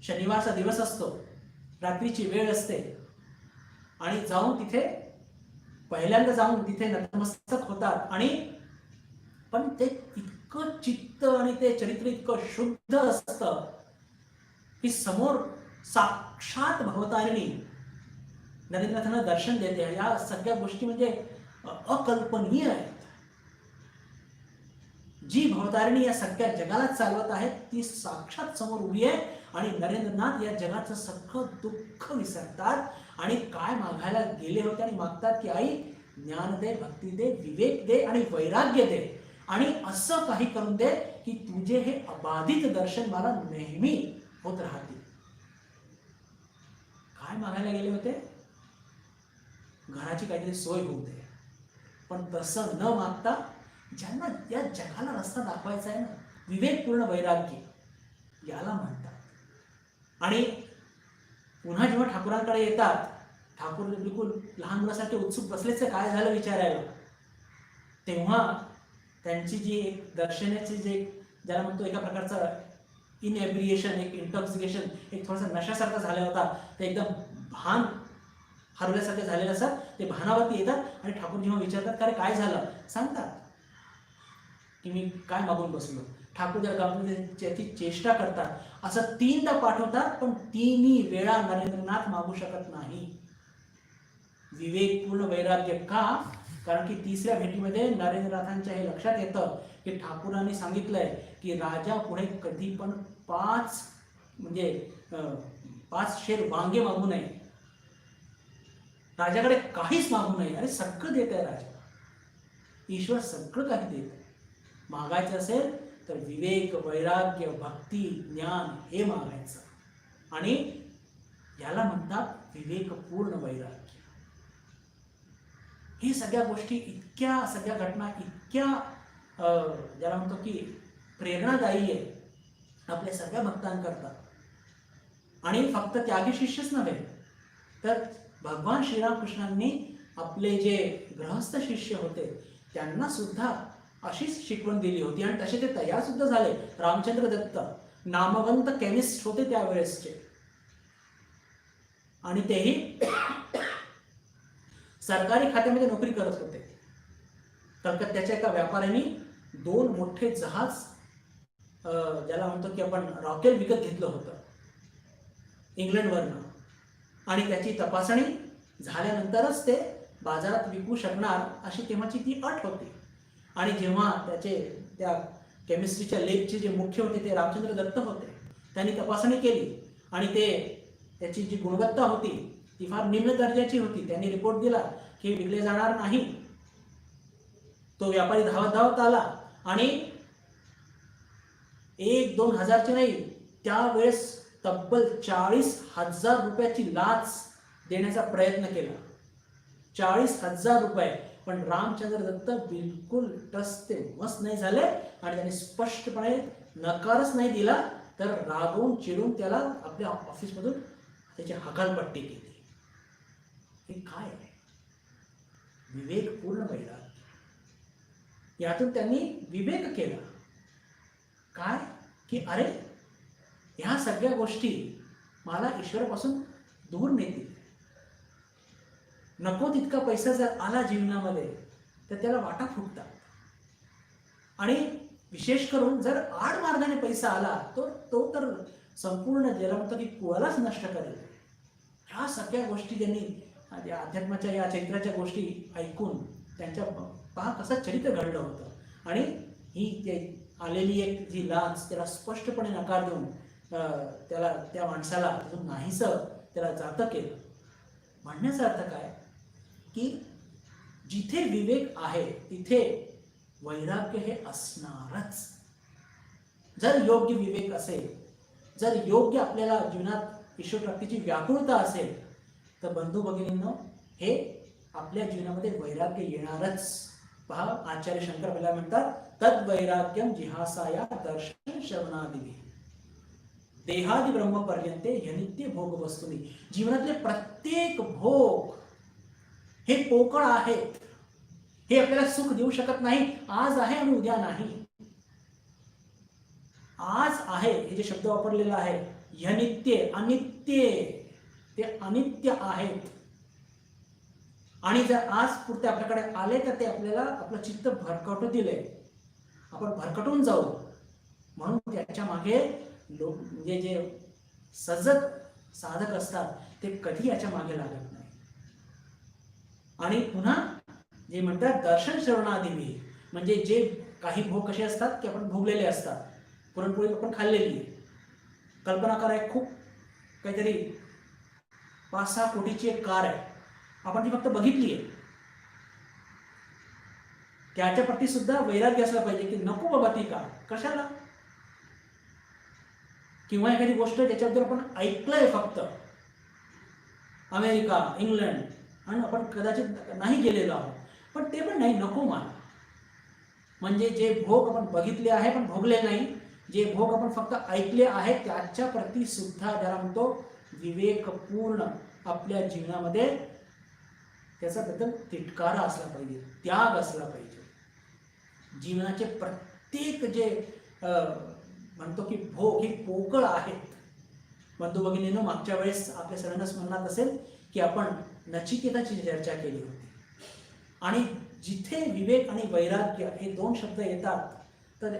Speaker 1: शनिवारचा दिवस असतो, रात्रीची वेळ असते, आणि जाऊन तिथे पहिल्यांदा जाऊन तिथे नतमस्तक होतात. आणि पण ते इतकं चित्त आणि ते चरित्र इतकं शुद्ध असतं की समोर साक्षात भवतारिणी नरेंद्रनाथांना दर्शन देते. या सगळ्या गोष्टी म्हणजे अकल्पनीय आहेत. जी भवतारिणी या सगळ्या जगाला चालवत आहे ती साक्षात समोर उभी आहे, आणि नरेंद्रनाथ या जगाचं सगळं दुःख विसरतात आणि काय मागायला गेले होते आणि मागतात की आई, ज्ञान दे, भक्ती दे, विवेक दे आणि वैराग्य दे, आणि असं काही करून दे की तुझे हे अबाधित दर्शन मला नेहमी होत राहतील. काय मागायला गेले होते? घराची काहीतरी सोय होऊ दे. पण तसं न मागता ज्यांना या जगाला रस्ता दाखवायचा आहे ना, विवेकपूर्ण वैराग्य याला म्हणतात. आणि पुन्हा जेव्हा ठाकूरांकडे येतात, ठाकूर बिलकुल लहान मुलासारखे उत्सुक बसलेच, काय झालं विचारायला. तेव्हा त्यांची जी एक दर्शनाची जे ज्याला म्हणतो एका प्रकारचं इनएब्रिएशन, एक इंटॉक्सिकेशन, एक थोडासा नशासारखा झाला होता, ते एकदम भान हरवल्यासारखे झालेलं असतात. ते भानावरती येतात आणि ठाकूर जेव्हा विचारतात का रे काय झालं, सांगतात की मी काय मागून बसलो. ठाकूर त्याची चेष्टा करतात, असं 3दा पाठवतात, पण 3ही वेळा नरेंद्रनाथ मागू शकत नाही. विवेकपूर्ण वैराग्य का? कारण की 3ऱ्या भेटीमध्ये नरेंद्रनाथांच्या हे लक्षात येतं की ठाकूरांनी सांगितलंय की राजा पुढे कधी पण 5 शेर वांगे मागू नये, राजाकडे काहीच मागू नये. अरे सगळं देत आहे राजा, ईश्वर सगळं काही देत आहे. मागायचं असेल तर विवेक, वैराग्य, भक्ती, ज्ञान हे मागायचं, आणि याला म्हणतात विवेकपूर्ण वैराग्य. ही सगळ्या गोष्टी इतक्या, सगळ्या घटना इतक्या ज्याला म्हणतो की प्रेरणादायी आहे आपल्या सगळ्या भक्तांकरता. आणि फक्त त्यागी शिष्यच नव्हे, तर भगवान श्रीरामकृष्णांनी आपले जे गृहस्थ शिष्य होते त्यांना सुद्धा अशीच शिकवण दिली होती, आणि तसे ते तयार सुद्धा झाले. रामचंद्र दत्त नामवंत केमिस्ट होते त्यावेळेसचे, आणि तेही सरकारी खात्यामध्ये नोकरी करत होते. कलकत्त्याच्या एका व्यापाऱ्यांनी 2 मोठे जहाज ज्याला म्हणतो की आपण रॉकेल विकत घेतलं होतं इंग्लंडवरनं, आणि त्याची तपासणी झाल्यानंतरच ते बाजारात विकू शकणार अशी तेव्हाची ती अट होती. आणि जेव्हा त्या केमिस्ट्रीच्या लेबचे जे मुख्य होते ते रामचंद्र दत्त होते, त्यांनी तपासणी केली आणि त्याची जी गुणवत्ता होती ती फार निम्न दर्जाची होती. त्यांनी रिपोर्ट दिला की विकले जाणार नाही. तो व्यापारी धावत आला आणि 1-2 हजारची नाही, त्यावेळेस तब्बल 40,000 रुपयाची लाच देण्याचा प्रयत्न केला. 40,000 रुपये. पण रामचंद्र दत्त बिलकुल टस ते मस नाही झाले आणि त्यांनी स्पष्टपणे नकारच नाही दिला, तर रागवून चिडून त्याला आपल्या ऑफिसमधून त्याची हकालपट्टी केली. हे काय आहे? विवेकपूर्ण वैराग्य. यातून त्यांनी विवेक केला काय की अरे ह्या सगळ्या गोष्टी मला ईश्वरापासून दूर नेतील. नको तितका पैसा जर आला जीवनामध्ये तर त्याला वाटा फुटतात. आणि विशेष करून जर आड मार्गाने पैसा आला तो तर संपूर्ण ज्याला म्हणतो की कुळालाच नष्ट करेल. ह्या सगळ्या गोष्टी त्यांनी अध्यात्माच्या या चैत्राच्या गोष्टी ऐकून त्यांच्या पहा कसं चरित्र घडलं होतं. आणि ही आलेली एक जी लाच त्याला स्पष्टपणे नकार देऊन त्याला त्या माणसाला नाहीसं त्याला जातं केलं. म्हणण्याचा अर्थ काय की जिथे विवेक आहे तिथे वैराग्य हे असणारच. जर योग्य विवेक असेल, जर योग्य आपल्याला जीवनात ईश्वरप्राप्तीची व्याकुळता असेल, तर बंधू भगिनींनो हे आपल्या जीवनामध्ये वैराग्य येणारच. पहा आचार्य शंकर आपल्याला म्हणतात तद वैराग्यम जिहासाया दर्शन श्रवणादिवी देहादि ब्रह्मपर्यंते यनित्य भोग वस्तुनी. जीवनातले प्रत्येक भोग हे पोकळ आहेत. हे आपल्याला सुख देऊ शकत नाही. आज आहे आणि उद्या नाही. आज आहे हे जे शब्द वापरलेला आहे यनित्य, अनित्य, ते अनित्य आहेत. आणि जर आज पुरते आपल्याकडे आले तर ते आपल्याला आपलं चित्त भरकटू दिले, आपण भरकटून जाऊ. म्हणून त्याच्या मागे लोक म्हणजे जे सजग साधक असतात ते कधी याच्या मागे लागत नाही. आणि पुन्हा जे म्हणतात दर्शन श्रवणादिवी, म्हणजे जे काही भोग कसे असतात की आपण भोगलेले असतात. पुरणपोळी आपण खाल्लेली आहे. कल्पना करा एक खूप काहीतरी 5-6 कोटीची एक कार आहे, आपण ती फक्त बघितली आहे. त्याच्या प्रती सुद्धा वैराग्य असलं पाहिजे की नको बाबा ती कार कशाला. किंवा एखादी गोष्ट त्याच्याबद्दल आपण ऐकलंय फक्त, अमेरिका, इंग्लंड, आणि आपण कदाचित नाही गेलेलो आहोत, पण ते पण नाही नको मला. म्हणजे जे भोग आपण बघितले आहे पण भोगले नाही, जे भोग आपण फक्त ऐकले आहेत त्याच्या प्रती सुद्धा त्याला म्हणतो विवेकपूर्ण आपल्या जीवनामध्ये त्याच्याबद्दल तिटकारा असला पाहिजे, त्याग असला पाहिजे. जीवनाचे प्रत्येक जे म्हणतो की भोग हे पोकळ आहेत. बंधू भगिनींनो मागच्या वेळेस आपल्या सगळ्यांना स्मरणात असेल की आपण नचिकेताची चर्चा केली होती. आणि जिथे विवेक आणि वैराग्य हे 2 शब्द येतात तर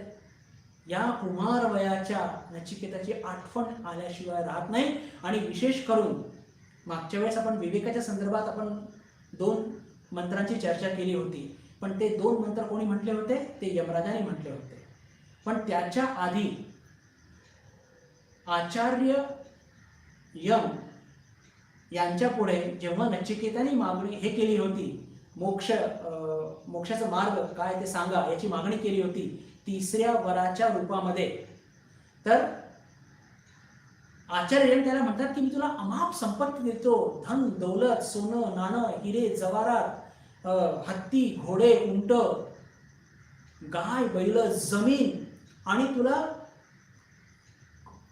Speaker 1: या कुमार वयाच्या नचिकेताची आठवण आल्याशिवाय राहत नाही. आणि विशेष करून मागच्या वेळेस आपण विवेकाच्या संदर्भात आपण 2 मंत्रांची चर्चा केली होती. पण ते 2 मंत्र कोणी म्हटले होते? ते यमराजाने म्हटले होते. पण त्याच्या आधी आचार्य यम यांच्या पुढे जेव्हा नचिकेताने मागणी हे केली होती, मोक्षाचा मार्ग काय ते सांगा याची मागणी केली होती 3ऱ्या वराच्या रूपामध्ये, तर आचार्य त्याला म्हणतात की मी तुला अमाप संपत्ती देतो, धन दौलत, सोनं नाणं, हिरे जवाहरात, हत्ती घोडे उंट, गाय बैल, जमीन, आणि तुला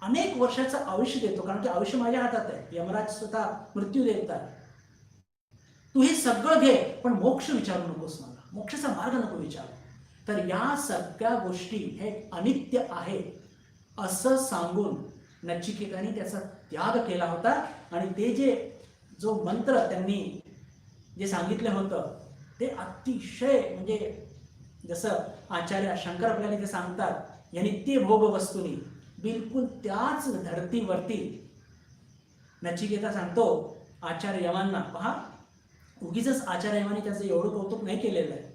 Speaker 1: अनेक वर्षाचं आयुष्य देतो, कारण की आयुष्य माझ्या हातात आहे. यमराज स्वतः मृत्यू देतात. तू हे सगळं घे पण मोक्ष विचारू नकोस मला, मोक्षाचा मार्ग नको विचारू. तर या सगळ्या गोष्टी हे अनित्य आहे असं सांगून नचिकेताने त्याचा त्याग केला होता. आणि ते जो मंत्र त्यांनी जे सांगितलं होतं ते अतिशय म्हणजे जसं आचार्य शंकर आपल्याला ते सांगतात यनित्य भोग वस्तुनी, बिलकुल त्याच धर्तीवरती नचिकेता सांगतो आचार्य यमांना, पहा उगीच आचार्यवानी त्याचं एवढं कौतुक नाही केलेलं आहे,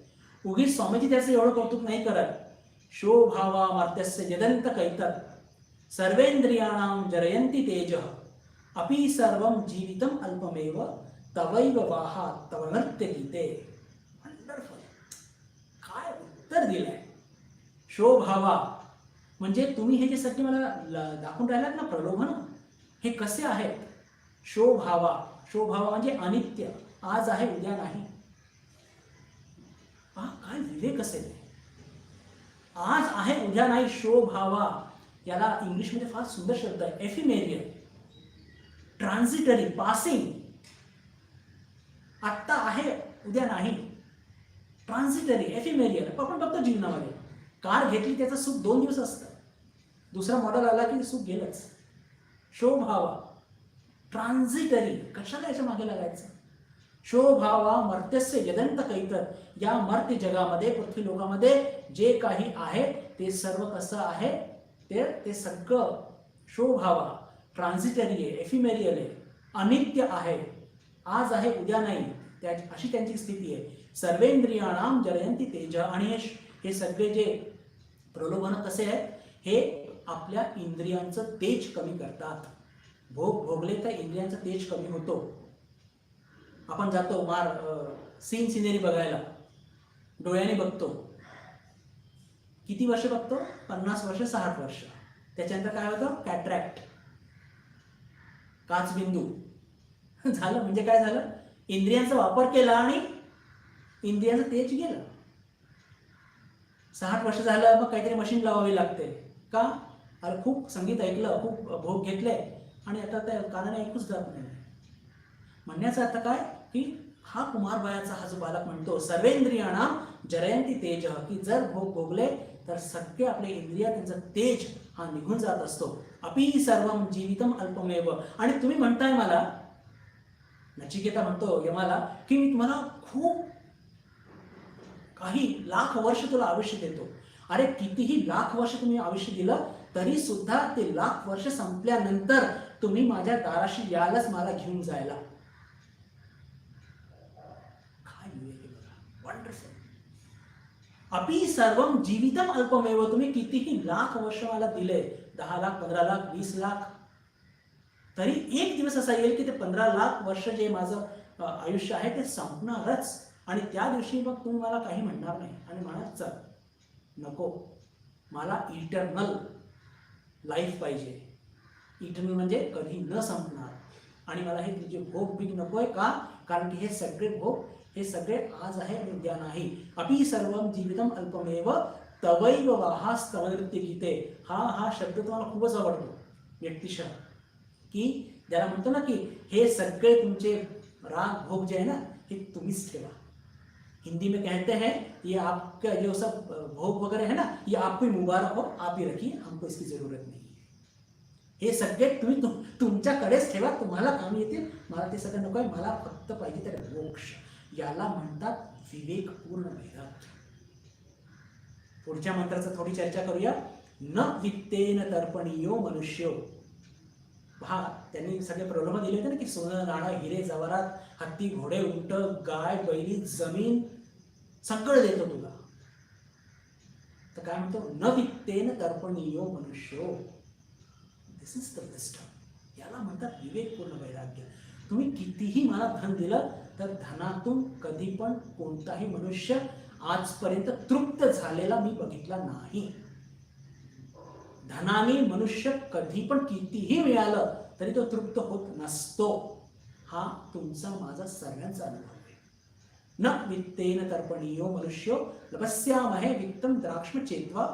Speaker 1: उगीच स्वामीजी त्याचं एवढं कौतुक नाही करत. शोभावा मार्त्यस्य यदंत कैतत सर्वेंद्रियाणाम जरयंती तेज अपि सर्वम जीवितम अल्पमेव तवैव वाहा तव नृत्य गीते. वंडरफुल, काय उत्तर दिलंय. शोभावा म्हणजे तुम्ही हे जे सगळे मला दाखवून राहिलात ना प्रलोभन, हे कसे आहेत. शोभावा, शोभावा म्हणजे अनित्य, आज आहे उद्या नाही. काय विवेक असेल. आज आहे उद्या नाही, शोभावा. याला इंग्लिशमध्ये फार सुंदर शब्द आहे, एफिमेरियल, ट्रान्झिटरी, पासिंग. आत्ता आहे उद्या नाही, ट्रान्झिटरी, एफिमेरियल. आपण बघतो जीवनामध्ये कार घेतली त्याचं सुख 2 दिवस असतं, दुसरा मॉडेल आला की सुख गेलंच. शोभावा, ट्रान्झिटरी, कशाला याच्या मागे लागायचं. शोभावा मर्त्यस्य यदंत कैतर, या मर्त्य जगामध्ये, पृथ्वी लोकामध्ये जे काही आहे ते सर्व कसं आहे, ते सगळं शोभावा, ट्रान्झिटरी आहे, एफिमेरियल आहे, अनित्य आहे, आज आहे उद्या नाही, अशी त्यांची स्थिती आहे. सर्वेंद्रियाणाम जरयंती तेज, आणि हे सगळे जे प्रलोभन कसे आहेत, हे आपल्या इंद्रियांचं तेज कमी करतात. भोग भोगले तर इंद्रियांचं तेज कमी होतो. आपण जातो सीन सिनेरी बघायला, डोळ्याने बघतो. किती वर्ष बघतो? 50 वर्ष, 60 वर्ष. त्याच्यानंतर काय होतं? कॅट्रॅक्ट, काचबिंदू झालं. म्हणजे काय झालं? इंद्रियांचा वापर केला आणि इंद्रियांचं तेज गेलं. 60 वर्ष झालं, मग काहीतरी मशीन लावावी लागते. का? अरे खूप संगीत ऐकलं, खूप भोग घेतले आणि आता त्या कानाने ऐकूच जात नाही. म्हणण्याचा अर्थ काय की हा कुमारबायाचा हा जो बालक म्हणतो सर्वेंद्रियाणाम जरयंती तेज, की जर भोग भोगले तर सगळे आपले इंद्रिय, त्यांचा तेज हा निघून जात असतो. अपि सर्वम जीवितम अल्पमेव. आणि तुम्ही म्हणताय मला, नचिकेता म्हणतो यमाला, की मी तुम्हाला खूप काही लाख वर्ष तुला आयुष्य देतो. अरे कितीही लाख वर्ष तुम्ही आयुष्य दिलं तरी सुद्धा ते लाख वर्ष संपल्यानंतर तुम्ही माझ्या दाराशी यालच मला घेऊन जायला. काय वंडरफुल. अपि सर्वम जीवितम अल्पमेव, तुम्ही कितीही लाख वर्ष मला दिले, 10 लाख, 15 लाख, 20 लाख, तरी एक दिवस असा येईल की ते 15 लाख वर्ष जे माझं आयुष्य आहे ते संपणारच. आणि त्या दिवशी मग तुम्ही मला काही म्हणणार नाही आणि म्हणाल चल नको, मला इटर्नल लाईफ पाहिजे. इटर्नल म्हणजे कधी न संपणार. आणि मला हे तुझे भोग बिग नकोय. का? कारण की हे सगळे भोग, हे सगळे आज आहे आणि उद्या नाही. अपि सर्वम जीवितम अल्पमेव तवैव वाहास्तव नृत्य गीते. हा शब्द तुम्हाला खूपच आवडतो व्यक्तिशः, की ज्याला म्हणतो ना की हे सगळे तुमचे राग भोग जे आहे ना, हे तुम्हीच ठेवा. हिंदी में कहते हैं ये आपका जो सब भोग वगैरह है ना, ये आपको ही मुबारक हो, आप ही रखिए, हमको इसकी जरूरत नहीं है. हे सगळे तुम्ही तुमच्याकडेच ठेवा, तुम्हाला कामी येतील. मला ते सगळं नको आहे, मला फक्त पाहिजे तर मोक्ष. याला म्हणतात विवेकपूर्ण वैराग्य. पुढच्या मंत्राचं थोडी चर्चा करूया. न वित्तेन तर्पणीयो मनुष्यो. पहा, त्यांनी सगळे प्रलोभन दिले होते ना, की सोनं नाणं हिरे जवारात, हत्ती घोडे उंट गाय बैली जमीन सगळं देतो तुला. तर काय म्हणतो? न वित्तेन तर्पणीयो मनुष्यो. दिस इज द विस्डम. याला म्हणतात विवेकपूर्ण वैराग्य. तुम्ही कितीही मला धन दिलं तर धनातून कधी पण कोणताही मनुष्य आजपर्यंत तृप्त झालेला मी बघितला नाही. धनाने मनुष्य कधी पण कितीही मिळालं तरी तो तृप्त होत नसतो. हा तुमचा माझा सर्वांचा अनुभव आहे. न वित्तेन तर्पणीयो मनुष्यो लपस्यामहे वित्तम द्राक्ष्म चेत्वा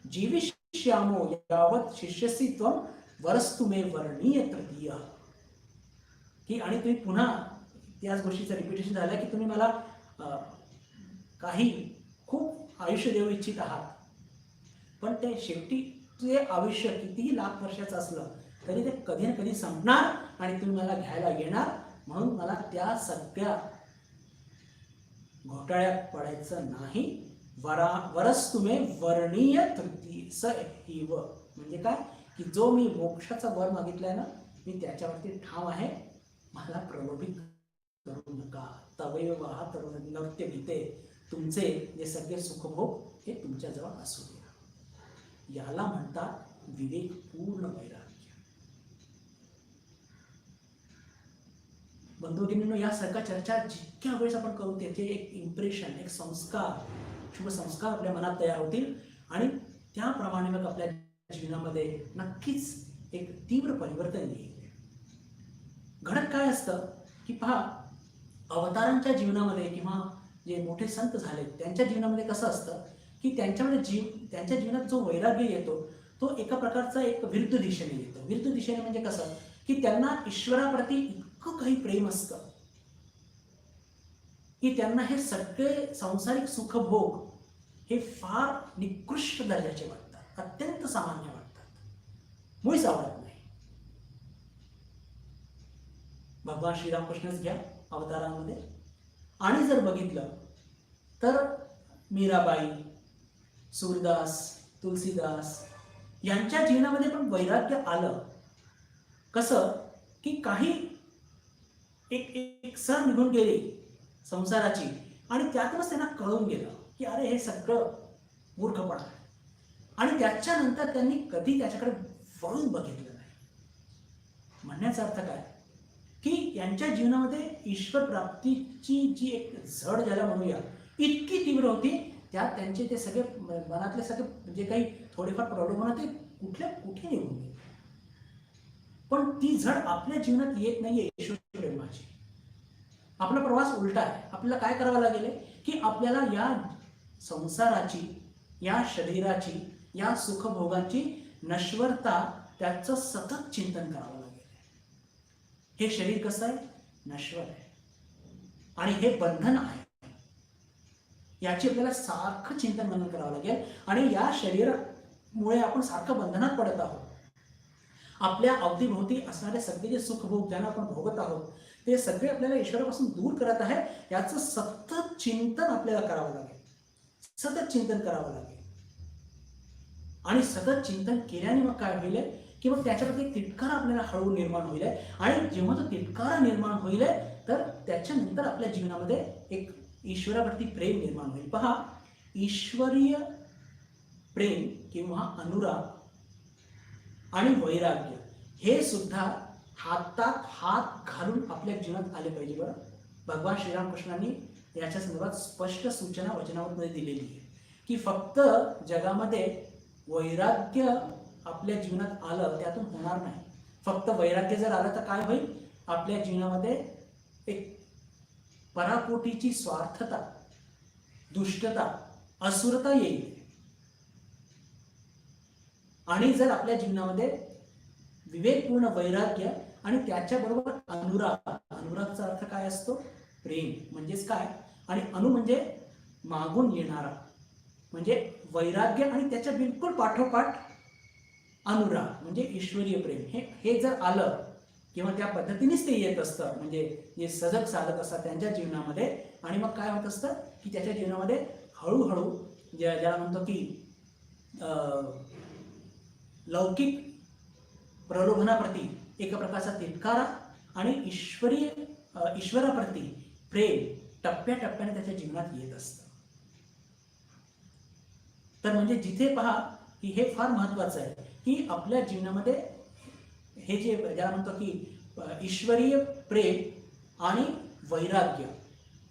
Speaker 1: जीविष्यामो यावत शिष्यसि त्वं वरस्तु मे वर्णीय तृतीय. की आणि तुम्ही पुन्हा त्याच गोष्टीचं रिपिटेशन झालं की तुम्ही मला काही खूप आयुष्य देऊ इच्छित आहात, पण ते शेवटी तुझे आयुष्य कितीही लाख वर्षाचं असलं तरी ते कधी ना कधी संपणार आणि तुम्ही मला घ्यायला येणार. म्हणून मला त्या सगळ्या घोटाळ्यात पडायचं नाही. वरस्तु मे वर्णीय तृतीय स एव. म्हणजे काय की जो मी मोक्षाचा वर मागितलाय ना, मी त्याच्यावरती ठाम आहे. मला प्रलोभित करू नका. तवैव वाहा तरुण नृत्य गीते, तुमचे जे सगळे सुखभोग हे तुमच्याजवळ असू द्या. याला म्हणतात विवेकपूर्ण वैराग्य. बंधुभगिनींनो, या सगळ्या चर्चा जितक्या वेळेस आपण करू त्याचे एक इम्प्रेशन, एक संस्कार, शुभ संस्कार आपल्या मनात तयार होतील आणि त्याप्रमाणे मग आपल्या जीवनामध्ये नक्कीच एक तीव्र परिवर्तन येईल. घडत काय असतं की पहा, अवतारांच्या जीवनामध्ये किंवा जे मोठे संत झाले त्यांच्या जीवनामध्ये कसं असतं की त्यांच्या जीवनात जो वैराग्य येतो तो एका प्रकारचा एक विरुद्ध दिशेने येतो. विरुद्ध दिशेने म्हणजे कसं की त्यांना ईश्वराप्रती इतकं काही प्रेम असतं की त्यांना हे सगळे सांसारिक सुखभोग हे फार निकृष्ट दर्जाचे वाटतात, अत्यंत सामान्य वाटतात, मुळीच आवडत नाही. भगवान श्रीरामकृष्णच घ्या अवतारांमध्ये, आणि जर बघितलं तर मीराबाई, सूरदास, तुलसीदास यांच्या जीवनामध्ये पण वैराग्य आलं. कसं की काही एक सर निघून गेली संसाराची आणि त्यातूनच त्यांना कळून गेलं की अरे हे सगळं मूर्खपणा आहे, आणि त्याच्यानंतर त्यांनी कधी त्याच्याकडे वळून बघितलं नाही. म्हणण्याचा अर्थ काय की यांच्या जीवनामध्ये ईश्वर प्राप्तीची जी एक झड ज्याला म्हणूया इतकी तीव्र होती, त्यात त्यांचे ते सगळे मनातले सगळे जे काही थोडेफार प्रॉब्लेम होणार ते कुठे निघून गेले. पण ती झड आपल्या जीवनात येत नाहीये ईश्वर प्रेमाची. आपला प्रवास उलटा आहे. आपल्याला काय करावं लागेल की आपल्याला या संसाराची, या शरीराची, या सुखभोगांची नश्वरता, त्याचं सतत चिंतन करावं लागेल. हे शरीर कसं आहे? नश्वर आहे आणि हे बंधन आहे. याची आपल्याला सारखं चिंतन मनन करावं लागेल आणि या शरीरामुळे आपण सारखं बंधनात पडत आहोत. आपल्या अवतीभोवती असणारे सगळे जे सुखभोग ज्यांना आपण भोगत आहोत ते सगळे आपल्याला ईश्वरापासून दूर करत आहे. याचं सतत चिंतन आपल्याला करावं लागेल, सतत चिंतन करावं लागेल. आणि सतत चिंतन केल्याने मग काय होईल की मग त्याच्याप्रती एक तिटकारा आपल्याला हळू निर्माण होईल, आणि जेव्हा तो तिटकारा निर्माण होईल तर त्याच्यानंतर आपल्या जीवनामध्ये एक ईश्वराप्रती प्रेम निर्माण होईल. पहा, ईश्वरीय प्रेम किंवा अनुराग आणि वैराग्य हे सुद्धा हातात हात घालून आपल्या जीवनात आले पाहिजे. बरं, भगवान श्रीरामकृष्णांनी याच्या संदर्भात स्पष्ट सूचना वचनामध्ये दिलेली आहे की फक्त जगामध्ये वैराग्य आपल्या जीवनात आलं त्यातून होणार नाही. फक्त वैराग्य जर आलं तर काय होईल? आपल्या जीवनामध्ये एक पराकोटीची स्वार्थता, दुष्टता, असुरता येईल. आणि जर आपल्या जीवनामध्ये विवेकपूर्ण वैराग्य आणि त्याच्याबरोबर अनुराग, अनुरागचा अर्थ काय असतो? प्रेम म्हणजेच काय, आणि अनु म्हणजे मागून येणारा, म्हणजे वैराग्य आणि त्याच्या बिलकुल पाठोपाठ अनुराग म्हणजे ईश्वरीय प्रेम, हे जर आलं किंवा त्या पद्धतीनेच ते येत असतं, म्हणजे जे सजग साधक असतात त्यांच्या जीवनामध्ये, आणि मग काय होत असतं की त्याच्या जीवनामध्ये हळूहळू ज्याला म्हणतो की लौकिक प्रलोभनाप्रती एक प्रकारचा तिटकारा आणि ईश्वराप्रती प्रेम टप्प्याटप्प्याने त्याच्या जीवनात येत असतं. तर म्हणजे जिथे पहा की हे फार महत्वाचं आहे की आपल्या जीवनामध्ये हे जे ज्याला म्हणतो की ईश्वरीय प्रेम आणि वैराग्य,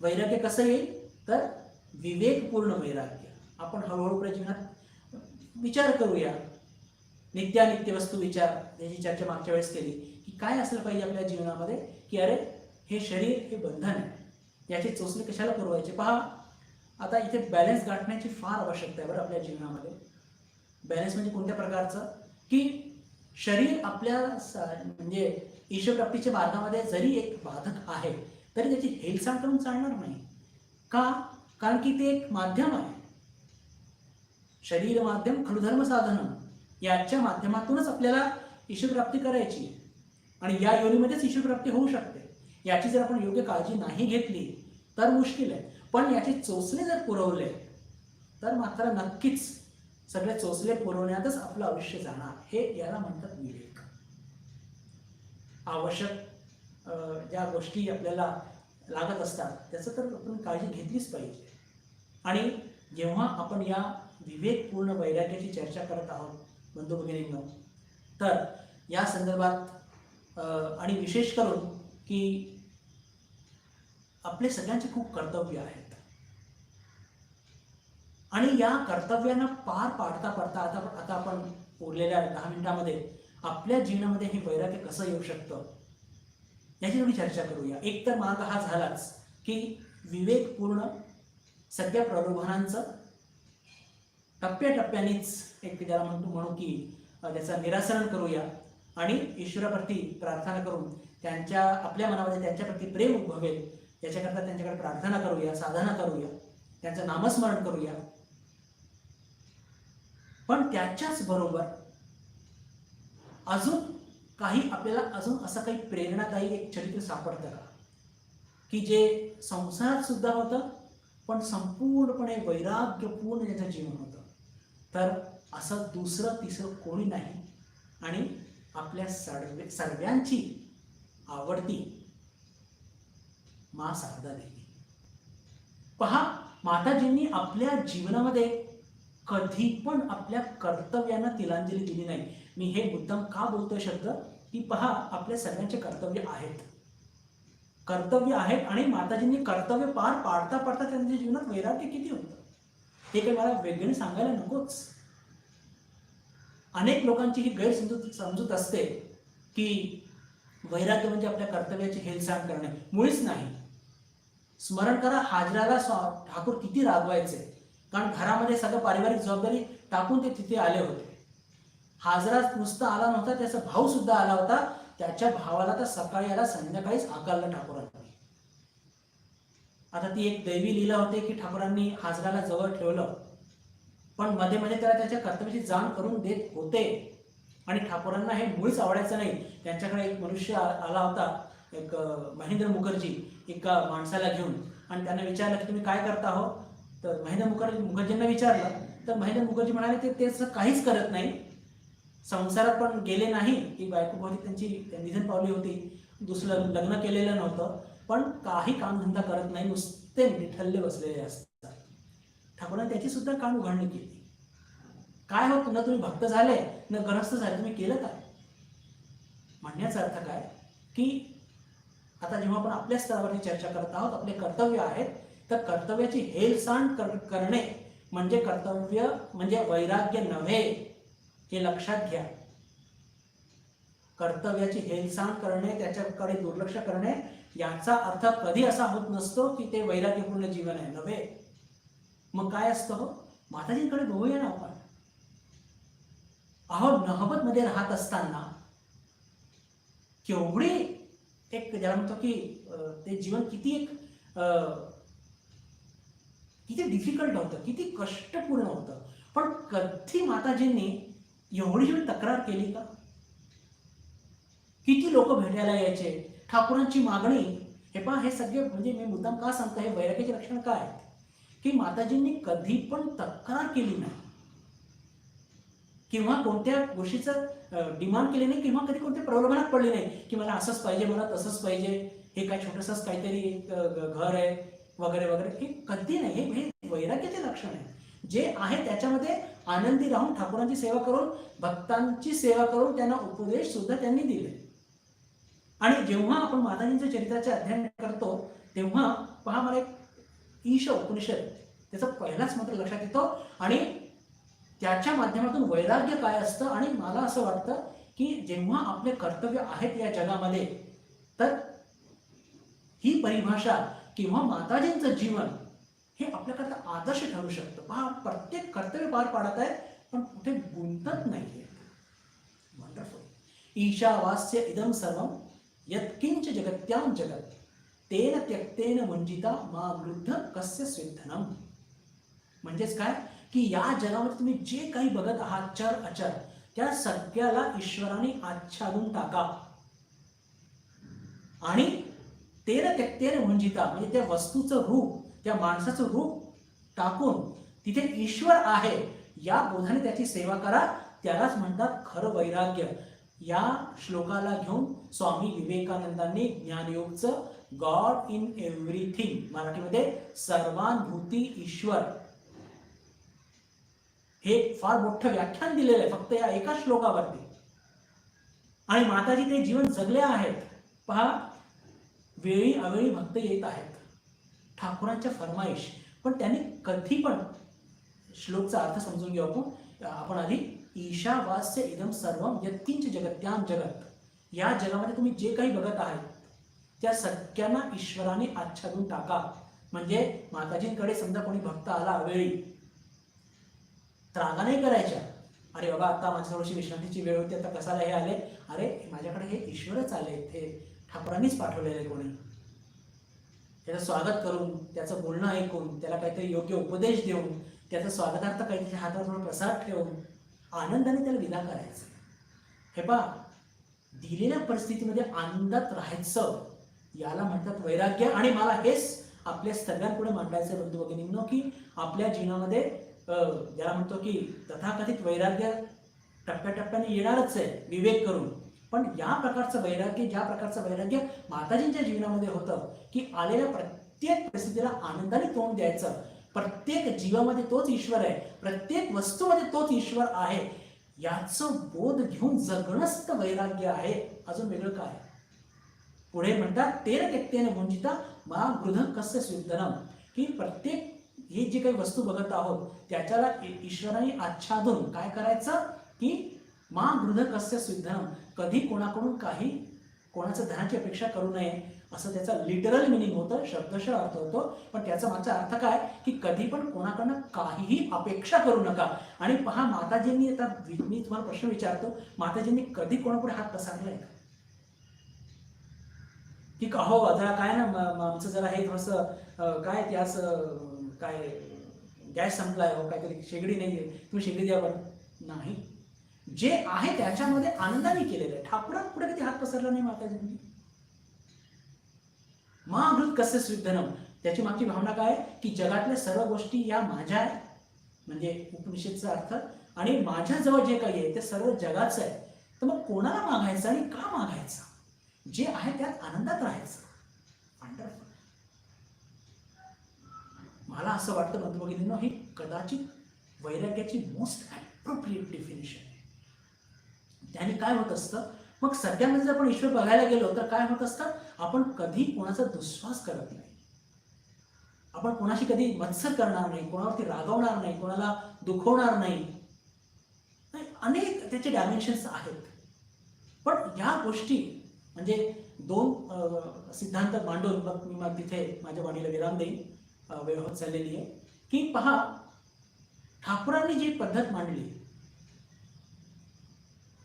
Speaker 1: वैराग्य कसं येईल तर विवेकपूर्ण वैराग्य. आपण हळूहळू आपल्या जीवनात विचार करूया, नित्यानित्य वस्तू विचार याची चर्चा मागच्या वेळेस केली की काय असलं पाहिजे आपल्या जीवनामध्ये की अरे हे शरीर हे बंधन आहे, याची चोचले कशाला पुरवायचे. पहा, आता इथे बॅलन्स गाठण्याची फार आवश्यकता आहे बरं आपल्या जीवनामध्ये. बॅलन्स म्हणजे कोणत्या प्रकारचं की शरीर आपल्या म्हणजे ईश्वरप्राप्तीच्या मार्गामध्ये जरी एक बाधक आहे तरी त्याची हेळसांड करून चालणार नाही. का? कारण की ते एक माध्यम आहे. शरीर माध्यम खलु धर्म साधन, याच्या माध्यमातूनच आपल्याला ईश्वरप्राप्ती करायची आणि या योनीमध्येच ईश्वरप्राप्ती होऊ शकते. याची जर आपण योग्य काळजी नाही घेतली तर मुश्किल आहे. पण याचे चोचले जर पुरवले तर मात्र नक्कीच सगळे चोचले पुरवण्यातच आपलं आयुष्य जाणार. हे याला म्हणतात विवेक. आवश्यक ज्या गोष्टी आपल्याला लागत असतात त्याचं तर आपण काळजी घेतलीच पाहिजे. आणि जेव्हा आपण या विवेकपूर्ण वैराग्याची चर्चा करत आहोत बंधू भगिनींनो, तर या संदर्भात आणि विशेष करून की आपले सगळ्यांचे खूप कर्तव्य आहेत आणि या कर्तव्यांना पार पाडता पाडता आता आपण उरलेल्या 10 मिनिटांमध्ये आपल्या जीवनामध्ये हे वैराग्य कसं येऊ शकतं याची थोडी चर्चा करूया. एक तर मार्ग हा झालाच की विवेकपूर्ण सगळ्या प्रलोभनांचं टप्प्याटप्प्यानेच एक ज्याला म्हणू की त्याचं निराकरण करूया आणि ईश्वराप्रती प्रार्थना करून आपल्या मनामध्ये त्यांच्याप्रती प्रेम उद्भवेल याच्याकरता त्यांच्याकडे प्रार्थना करूया, साधना करूया, त्यांचं नामस्मरण करूया. पण त्याच्याच बरोबर अजून आपल्याला असं काही प्रेरणादायी एक चरित्र सापडतं का की जे संसारात सुद्धा होतं पण संपूर्णपणे वैराग्यपूर्ण ज्याचं जीवन होतं? तर असं दुसरं तिसरं कोणी नाही आणि आपल्या सर्वांची आवडती माँ शारदा देवी. पहा, माताजींनी आपल्या जीवनामध्ये कधी पण आपल्या कर्तव्यांना तिलांजली दिली नाही. मी हे मुद्दाम का बोलतोय शब्द की पहा, आपल्या सर्वांचे कर्तव्य आहेत आणि माताजींनी कर्तव्य पार पाडता पाडता त्यांच्या जीवनात वैराग्य किती होतं हे काही मला वेगळं सांगायला नकोच. अनेक लोकांची ही गैरसमजूत असते की वैराग्य म्हणजे आपल्या कर्तव्याची हेळसांड करणे. मुळीच नाही. स्मरण करा, हाजराला ठाकूर किती रागवायचे, कारण घरामध्ये सगळं पारिवारिक जबाबदारी टाकून ते तिथे आले होते. हाजरा नुसता आला नव्हता, त्याचा भाऊ सुद्धा आला होता. त्याच्या भावाला तर सकाळी आला, संध्याकाळीच हाकललं ठाकूरांनी. आता ती एक दैवी लीला होते की ठाकूरांनी हाजराला जवळ ठेवलं, पण मध्ये मध्ये त्याला त्याच्या कर्तव्याची जाण करून देत होते आणि ठाकूरांना हे मुळीच आवडायचं नाही. त्यांच्याकडे एक मनुष्य आला होता, एक महेंद्र मुखर्जी, एका माणसाला घेऊन, आणि त्यांना विचारलं की तुम्ही काय करता हो? तर महेंद्र मुखर्जींना विचारलं तर महेंद्र मुखर्जी म्हणाले ते काहीच करत नाही, संसारात पण गेले नाही, की बायको बहुतेक त्यांची निधन पावली होती, दुसरं लग्न केलेलं नव्हतं, पण काही कामधंदा करत नाही, नुसते निठल्ले बसलेले असतात. ठाकूरांनी त्याची सुद्धा काम उघडणी केली. काय होत, न तुम्ही भक्त झाले न गृहस्थ झाले, तुम्ही केलं काय? म्हणण्याचा अर्थ काय की आता जेव्हा आपण आपल्या स्तरावरती चर्चा करत आहोत, आपले कर्तव्य आहेत, तर कर्तव्याची हेळसांड करणे म्हणजे कर्तव्य म्हणजे वैराग्य नव्हे, हे लक्षात घ्या. कर्तव्याची हेळसांड करणे, त्याच्याकडे दुर्लक्ष करणे याचा अर्थ कधी असा होत नसतो की ते वैराग्यपूर्ण जीवन आहे, नव्हे. मग काय असतं हो? माताजींकडे बघूया ना आपण. अहो, नहबत मध्ये राहत असताना केवढी एक ज्याला म्हणतो की ते जीवन किती डिफिकल्ट होतं, किती कष्टपूर्ण होतं, पण कधी माताजींनी एवढी तक्रार केली का? किती लोक भेटायला यायचे, ठाकूरांची मागणी. हे पहा, हे सगळे म्हणजे मी मुद्दाम का सांगतो, हे वैराग्याचे लक्षण काय आहे की माताजींनी कधी पण तक्रार केली नाही किंवा कोणत्या गोष्टीचं डिमांड केली नाही किंवा कधी कोणत्या प्रलोभनात पडली नाही की मला असंच पाहिजे, मला तसंच पाहिजे, हे काय छोटंसंच काहीतरी घर आहे वगैरे वगैरे, हे कधी नाही. हे वैराग्याचे लक्षण आहे. जे आहे त्याच्यामध्ये आनंदी राहून ठाकूरांची सेवा करून, भक्तांची सेवा करून त्यांना उपदेश सुद्धा त्यांनी दिले. आणि जेव्हा आपण माताजींच्या चरित्राचे अध्ययन करतो तेव्हा पहा, मला एक ईश उपनिषद त्याचा पहिलाच मंत्र लक्षात येतो आणि त्याच्या माध्यमातून वैराग्य काय असतं. आणि मला असं वाटतं की जेव्हा आपले कर्तव्य आहेत या जगामध्ये, तर ही परिभाषा किंवा माताजींचं जीवन हे आपल्याकरता आदर्श ठरू शकतं. पहा, प्रत्येक कर्तव्य पार पाडत आहे पण कुठे गुंतत नाहीये. वंडरफुल. ईशावास्य इदम सर्वम यत्किंच जगत्याम जगत तेन त्यक्तेन वंजिता मा वृद्ध कस्य स्वेद्धनम. म्हणजेच काय की या जगामध्ये तुम्ही जे काही बघत आहात चर अचर, त्या सगळ्याला ईश्वराने आच्छादून टाका आणि तेन त्यक्तेन वंजिता म्हणजे त्या वस्तूचं रूप, त्या माणसाचं रूप टाकून तिथे ईश्वर आहे या बोधाने त्याची सेवा करा. त्यालाच म्हणतात खरं वैराग्य. या श्लोकाला घेऊन स्वामी विवेकानंदांनी ज्ञानयोगचं गॉड इन एव्हरीथिंग, मराठीमध्ये सर्वानुभूती ईश्वर. हे फार मोठं व्याख्यान दिलेलं आहे फक्त या एका श्लोकावरती. आणि माताजी ते जीवन जगले आहेत. पहा, वेळी अवेळी भक्त येत आहेत, ठाकूरांच्या फरमाईश. पण त्यांनी कधी पण, श्लोकचा अर्थ समजून घेऊ आपण आधी. ईशावास्य इदम सर्वम यत्किंच जगत्याम जगत. या जगामध्ये तुम्ही जे काही बघत आहात त्या सगळ्यांना ईश्वराने आच्छादून टाका. म्हणजे माताजींकडे समजा कोणी भक्त आला अवेळी, त्रागा नाही करायच्या. अरे बाबा, आता माझ्या थोडीशी विश्रांतीची वेळ होती, आता कसाला हे आले. अरे माझ्याकडे हे ईश्वरच आले, हे ठाकूरांनीच पाठवलेले. कोणी त्याचं स्वागत करून, त्याचं बोलणं ऐकून, त्याला काहीतरी योग्य उपदेश देऊन, त्याचं स्वागतार्थ काही त्याच्या हातावर थोडं प्रसाद ठेवून आनंदाने त्याला विदा करायचं. हे पहा, दिलेल्या परिस्थितीमध्ये आनंदात राहायचं, याला म्हणतात वैराग्य. आणि मला हेच आपल्या सगळ्यांपुढे मांडायचं बंधू भगिनींनो, की आपल्या जीवनामध्ये ज्याला म्हणतो की तथाकथित वैराग्य टप्प्याटप्प्याने येणारच आहे, विवेक करून. पण या प्रकारचं वैराग्य, ज्या प्रकारचं वैराग्य माताजींच्या जीवनामध्ये होतं, की आलेल्या प्रत्येक परिस्थितीला आनंदाने तोंड द्यायचं. प्रत्येक जीवामध्ये तोच ईश्वर आहे, प्रत्येक वस्तूमध्ये तोच ईश्वर आहे, याचं बोध घेऊन जगणंच तर वैराग्य आहे. अजून वेगळं काय? पुढे म्हणतात, तेर त्यक्तेन भुंजिता मा गृध कस्य स्विद्धनम, की प्रत्येक हे जे काही वस्तू बघत आहोत त्याच्याला ईश्वराने आच्छादून काय करायचं, की मा गृध कस्य स्विद्धनम, कधी कोणाकडून काही कोणाचं धनाची अपेक्षा करू नये, असं त्याचा लिटरल मिनिंग होतं, शब्दशः अर्थ होतो. पण त्याचा मागचा अर्थ काय, की कधी पण कोणाकडनं काहीही अपेक्षा करू नका. आणि पहा, माताजींनी, आता मी तुम्हाला प्रश्न विचारतो, माताजींनी कधी कोणापुढे हात पसरलाय का? की हो जरा काय ना, आमचं जरा हे थोडंसं काय त्यास काय गॅस संपलाय, हो काहीतरी शेगडी नाहीये, तुम्ही शेगडी द्या बरं. नाही, जे आहे त्याच्यामध्ये आनंदाने केलेलं आहे. ठाकूरांपुढे कधी हात पसरला नाही माताजींनी. महाभृत कस्य स्विद्धनम, त्याची मागची भावना काय, की जगातल्या सर्व गोष्टी या माझ्या आहे, म्हणजे उपनिषदचा अर्थ. आणि माझ्याजवळ जे काही आहे ते सर्व जगाचं आहे. तर मग कोणाला मागायचं आणि का मागायचं? जे आहे त्यात आनंदात राहायचं. वंडरफुल. मला असं वाटतं बंधू भगिनींनो, ही कदाचित वैराग्याची मोस्ट ॲप्रोप्रिएट डेफिनेशन आहे. त्याने काय होत असतं, मग सगळ्यामध्ये जर आपण ईश्वर बघायला गेलो तर काय होत असतं, आपण कधी कोणाचा दुस्वास करत नाही, आपण कोणाशी कधी मत्सर करणार नाही, कोणावरती रागवणार नाही, कोणाला दुखवणार नाही. अनेक त्याचे डायमेन्शन्स आहेत. पण या गोष्टी म्हणजे दोन सिद्धांत मांडून मग तिथे माझ्या वाणीला विराम देईन, वेळ होत चाललेली आहे. की पहा, ठाकूरांनी जी पद्धत मांडली,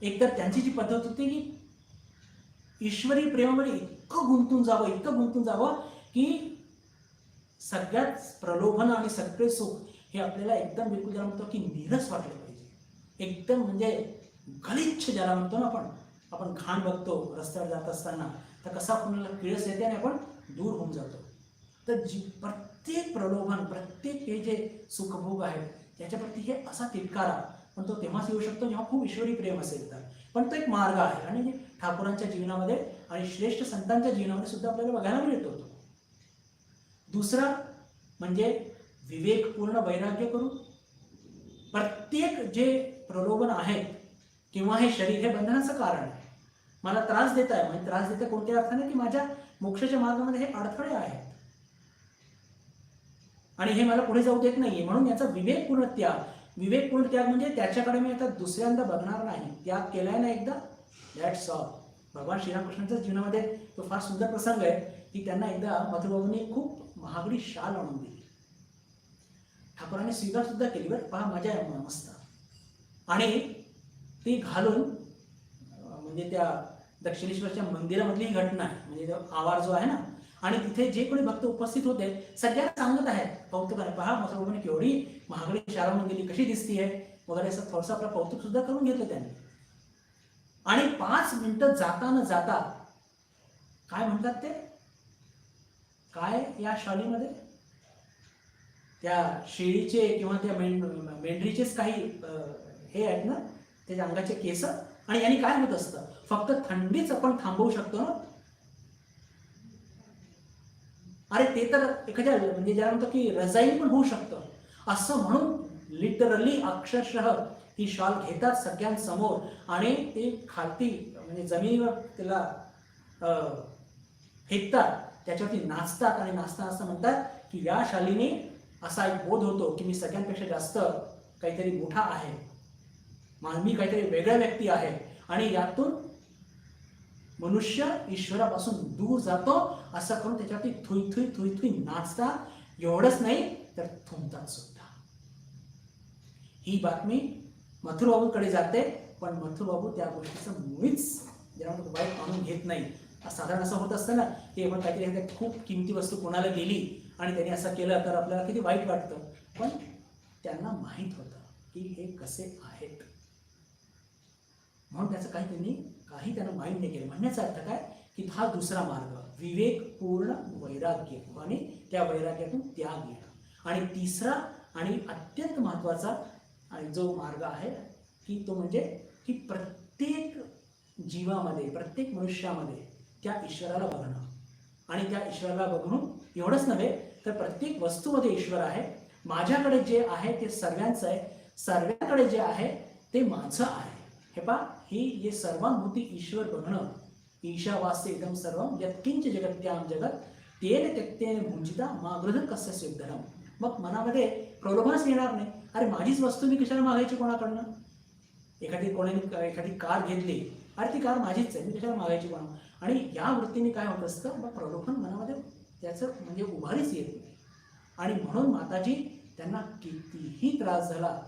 Speaker 1: एकतर त्यांची जी पद्धत होती की ईश्वरी प्रेमामध्ये इतकं गुंतून जावं की सगळ्यात प्रलोभन आणि सगळे सुख हे आपल्याला एकदम बिलकुल ज्याला म्हणतो की नीरस वाटलं पाहिजे. एकदम म्हणजे गलिच्छ ज्याला म्हणतो ना आपण घाण बघतो रस्त्यावर जात असताना, तर कसा कोणाला किळस येते आणि आपण दूर होऊन जातो. तर प्रत्येक प्रलोभन, प्रत्येक हे जे सुखभोग आहेत त्याच्याप्रती हे असा तिटकारा, पण तो तेव्हाच येऊ शकतो जेव्हा खूप ईश्वरी प्रेम असेल तर. पण तो एक मार्ग आहे आणि ठाकूरांच्या जीवनामध्ये आणि श्रेष्ठ संतांच्या जीवनामध्ये सुद्धा आपल्याला बघायला मिळतो. दुसरा म्हणजे विवेकपूर्ण वैराग्य करून प्रत्येक जे प्रलोभन आहे किंवा हे शरीर हे बंधनाचं कारण आहे, मला त्रास देत आहे, म्हणजे त्रास देते कोणत्या अर्थाने, की माझ्या मोक्षाच्या मार्गामध्ये हे अडथळे आहेत आणि हे मला पुढे जाऊ देत नाहीये. म्हणून याचा विवेकपूर्ण त्याग म्हणजे त्याच्याकडे मी आता दुसऱ्यांदा बघणार नाही. त्याग केलाय ना एकदा, दॅट्स ऑल. भगवान श्रीरामकृष्णांच्या जीवनामध्ये तो फार सुंदर प्रसंग आहे की त्यांना एकदा मथुरबाबूंनी खूप महागडी शाल आणून दिली. ठाकूरांनी स्वीकार सुद्धा केली, बरं पहा मजा आहे मस्त. आणि ती घालून म्हणजे त्या दक्षिणेश्वरच्या मंदिरामधली ही घटना आहे, म्हणजे आवार जो आहे ना, आणि तिथे जे कोणी भक्त उपस्थित होते सगळ्यांना सांगत आहेत कौतुकाने, पहा मथुरबाबूंनी केवढी महागडी शाल आणून दिली, कशी दिसतीये वगैरे, असं थोडंसं आपलं कौतुक सुद्धा करून घेतलं त्यांनी. आणि 5 मिनिटं जाता काय म्हणतात ते, काय या शालीमध्ये त्या शेळीचे किंवा त्या मेंढरीचेच काही हे आहेत ना त्याच्या अंगाचे केस, आणि यांनी काय होत असतं, फक्त थंडीच आपण थांबवू शकतो ना, अरे ते तर एखाद्या म्हणजे ज्याला म्हणतो की रजाई पण होऊ शकतं, असं म्हणून लिटरली अक्षरशः ही शॉल घेतात सगळ्यांसमोर आणि ते खालती म्हणजे जमिनीवर त्याला फेकतात, त्याच्यावरती नाचतात आणि नाचता नाचता म्हणतात की या शालीने असा एक बोध होतो की मी सगळ्यांपेक्षा जास्त काहीतरी मोठा आहे, मी काहीतरी वेगळ्या व्यक्ती आहे आणि यातून मनुष्य ईश्वरापासून दूर जातो असं करून त्याच्यावरती थुई थुई थुई थुई नाचतात. एवढंच नाही तर थुंकतात सुद्धा. ही बातमी मथुरबाबूकडे जाते, पण मथुरबाबू त्या गोष्टीचं मुळीच ज्याला वाईट मानून घेत नाही. साधारण असं होत असतं ना की आपण काहीतरी खूप किमती वस्तू कोणाला दिली आणि त्यांनी असं केलं तर आपल्याला किती वाईट वाटतं, पण त्यांना माहीत होतं की हे कसे आहेत म्हणून त्याचं काही त्यांना माइंड नाही केलं. म्हणण्याचा अर्थ काय की हा दुसरा मार्ग विवेकपूर्ण वैराग्य आणि त्या वैराग्यातून त्याग येणं. आणि तिसरा आणि अत्यंत महत्त्वाचा आणि जो मार्ग आहे की तो म्हणजे की प्रत्येक जीवामध्ये प्रत्येक मनुष्यामध्ये त्या ईश्वराला बघणं आणि त्या ईश्वराला बघून एवढंच नव्हे तर प्रत्येक वस्तूमध्ये ईश्वर आहे. माझ्याकडे जे आहे ते सर्वांचं आहे, सर्वांकडे जे आहे ते माझं आहे. हे पहा, ही जे सर्वांभूती ईश्वर बघणं, ईशावास्य इदं सर्वं यत्किंच जगत्याम जगत तेन त्यक्तेन भुंजिता मा गृह कस्य सिद्धरम. मग मनामध्ये प्रलोभनच येणार नाही. अरे माझीच वस्तू मी कशाला मागायची कोणाकडनं? कोणाने एखादी कार घेतली, अरे ती कार माझीच आहे, मी कशाला मागायची कोणा? आणि या वृत्तीने काय होत असतं, मग प्रलोभन मनामध्ये त्याचं म्हणजे उभारीच येत नाही. आणि म्हणून माताजी त्यांना कितीही त्रास झाला,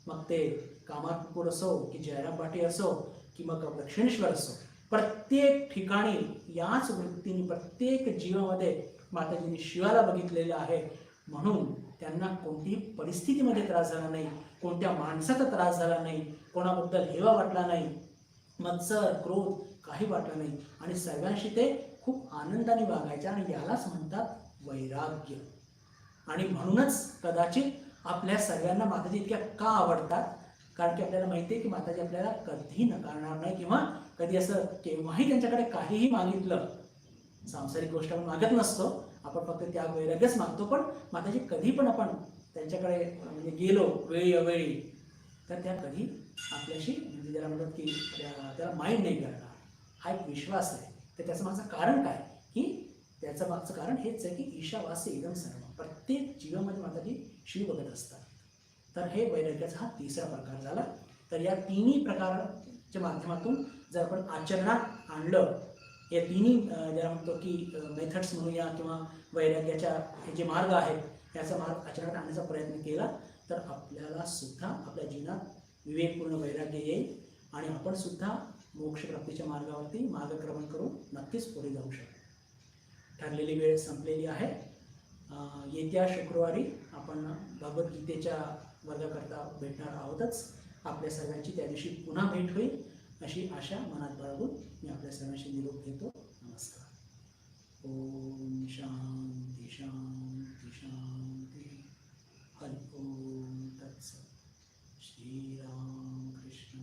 Speaker 1: मग ते कामारपूर असो की जयराम पाटी असो की मग दक्षिणेश्वर असो, प्रत्येक ठिकाणी याच वृत्तीने प्रत्येक जीवामध्ये माताजींनी शिवाला बघितलेलं आहे. म्हणून त्यांना कोणतीही परिस्थितीमध्ये त्रास झाला नाही, कोणत्या माणसाचा त्रास झाला नाही, कोणाबद्दल हेवा वाटला नाही, मत्सर क्रोध काही वाटलं नाही आणि सर्वांशी ते खूप आनंदाने वागायचे. आणि यालाच म्हणतात वैराग्य. आणि म्हणूनच कदाचित आपल्या सगळ्यांना माताजी इतक्या का आवडतात, कारण की आपल्याला माहिती आहे की माताजी आपल्याला कधी नकारणार नाही किंवा कधी असं केव्हाही त्यांच्याकडे काहीही मागितलं, सांसारिक गोष्ट आपण मागत नसतो, आपण फक्त त्या वैराग्यच मागतो, पण माताजी कधी पण आपण त्यांच्याकडे म्हणजे गेलो वेळी अवेळी तर त्या कधी आपल्याशी म्हणजे ज्याला म्हणतात की त्याला माइंड नाही करणार, हा एक विश्वास आहे. तर त्याचं मागचं कारण काय की त्याचं मागचं कारण हेच आहे की ईशावास्य इदं सर्वं, प्रत्येक जीवामध्ये माताजी शिव बघत असतात. तर हे वैराग्याचा हा तिसरा प्रकार झाला. तर या तिन्ही प्रकारच्या माध्यमातून जर आपण आचरणात आणलं, या तिन्ही ज्याला म्हणतो की मेथड्स म्हणूया किंवा वैराग्याच्या हे जे मार्ग आहेत याचा मार्ग आचरणात आणण्याचा प्रयत्न केला तर आपल्याला सुद्धा आपल्या जीवनात विवेकपूर्ण वैराग्य येईल आणि आपण सुद्धा मोक्षप्राप्तीच्या मार्गावरती मार्गक्रमण करून नक्कीच पुढे जाऊ शकतो. ठरलेली वेळ संपलेली आहे. येत्या शुक्रवारी आपण भगवद्गीतेच्या वर्गाकरता भेटणार आहोतच. आपल्या सर्वांची त्या दिवशी पुन्हा भेट होईल अशी आशा मनात बाळगून मी आपल्या सर्वांशी निरोप घेतो. नमस्कार. ओम शांती शांती शांती. हरि ओम तत्सत. श्रीराम कृष्ण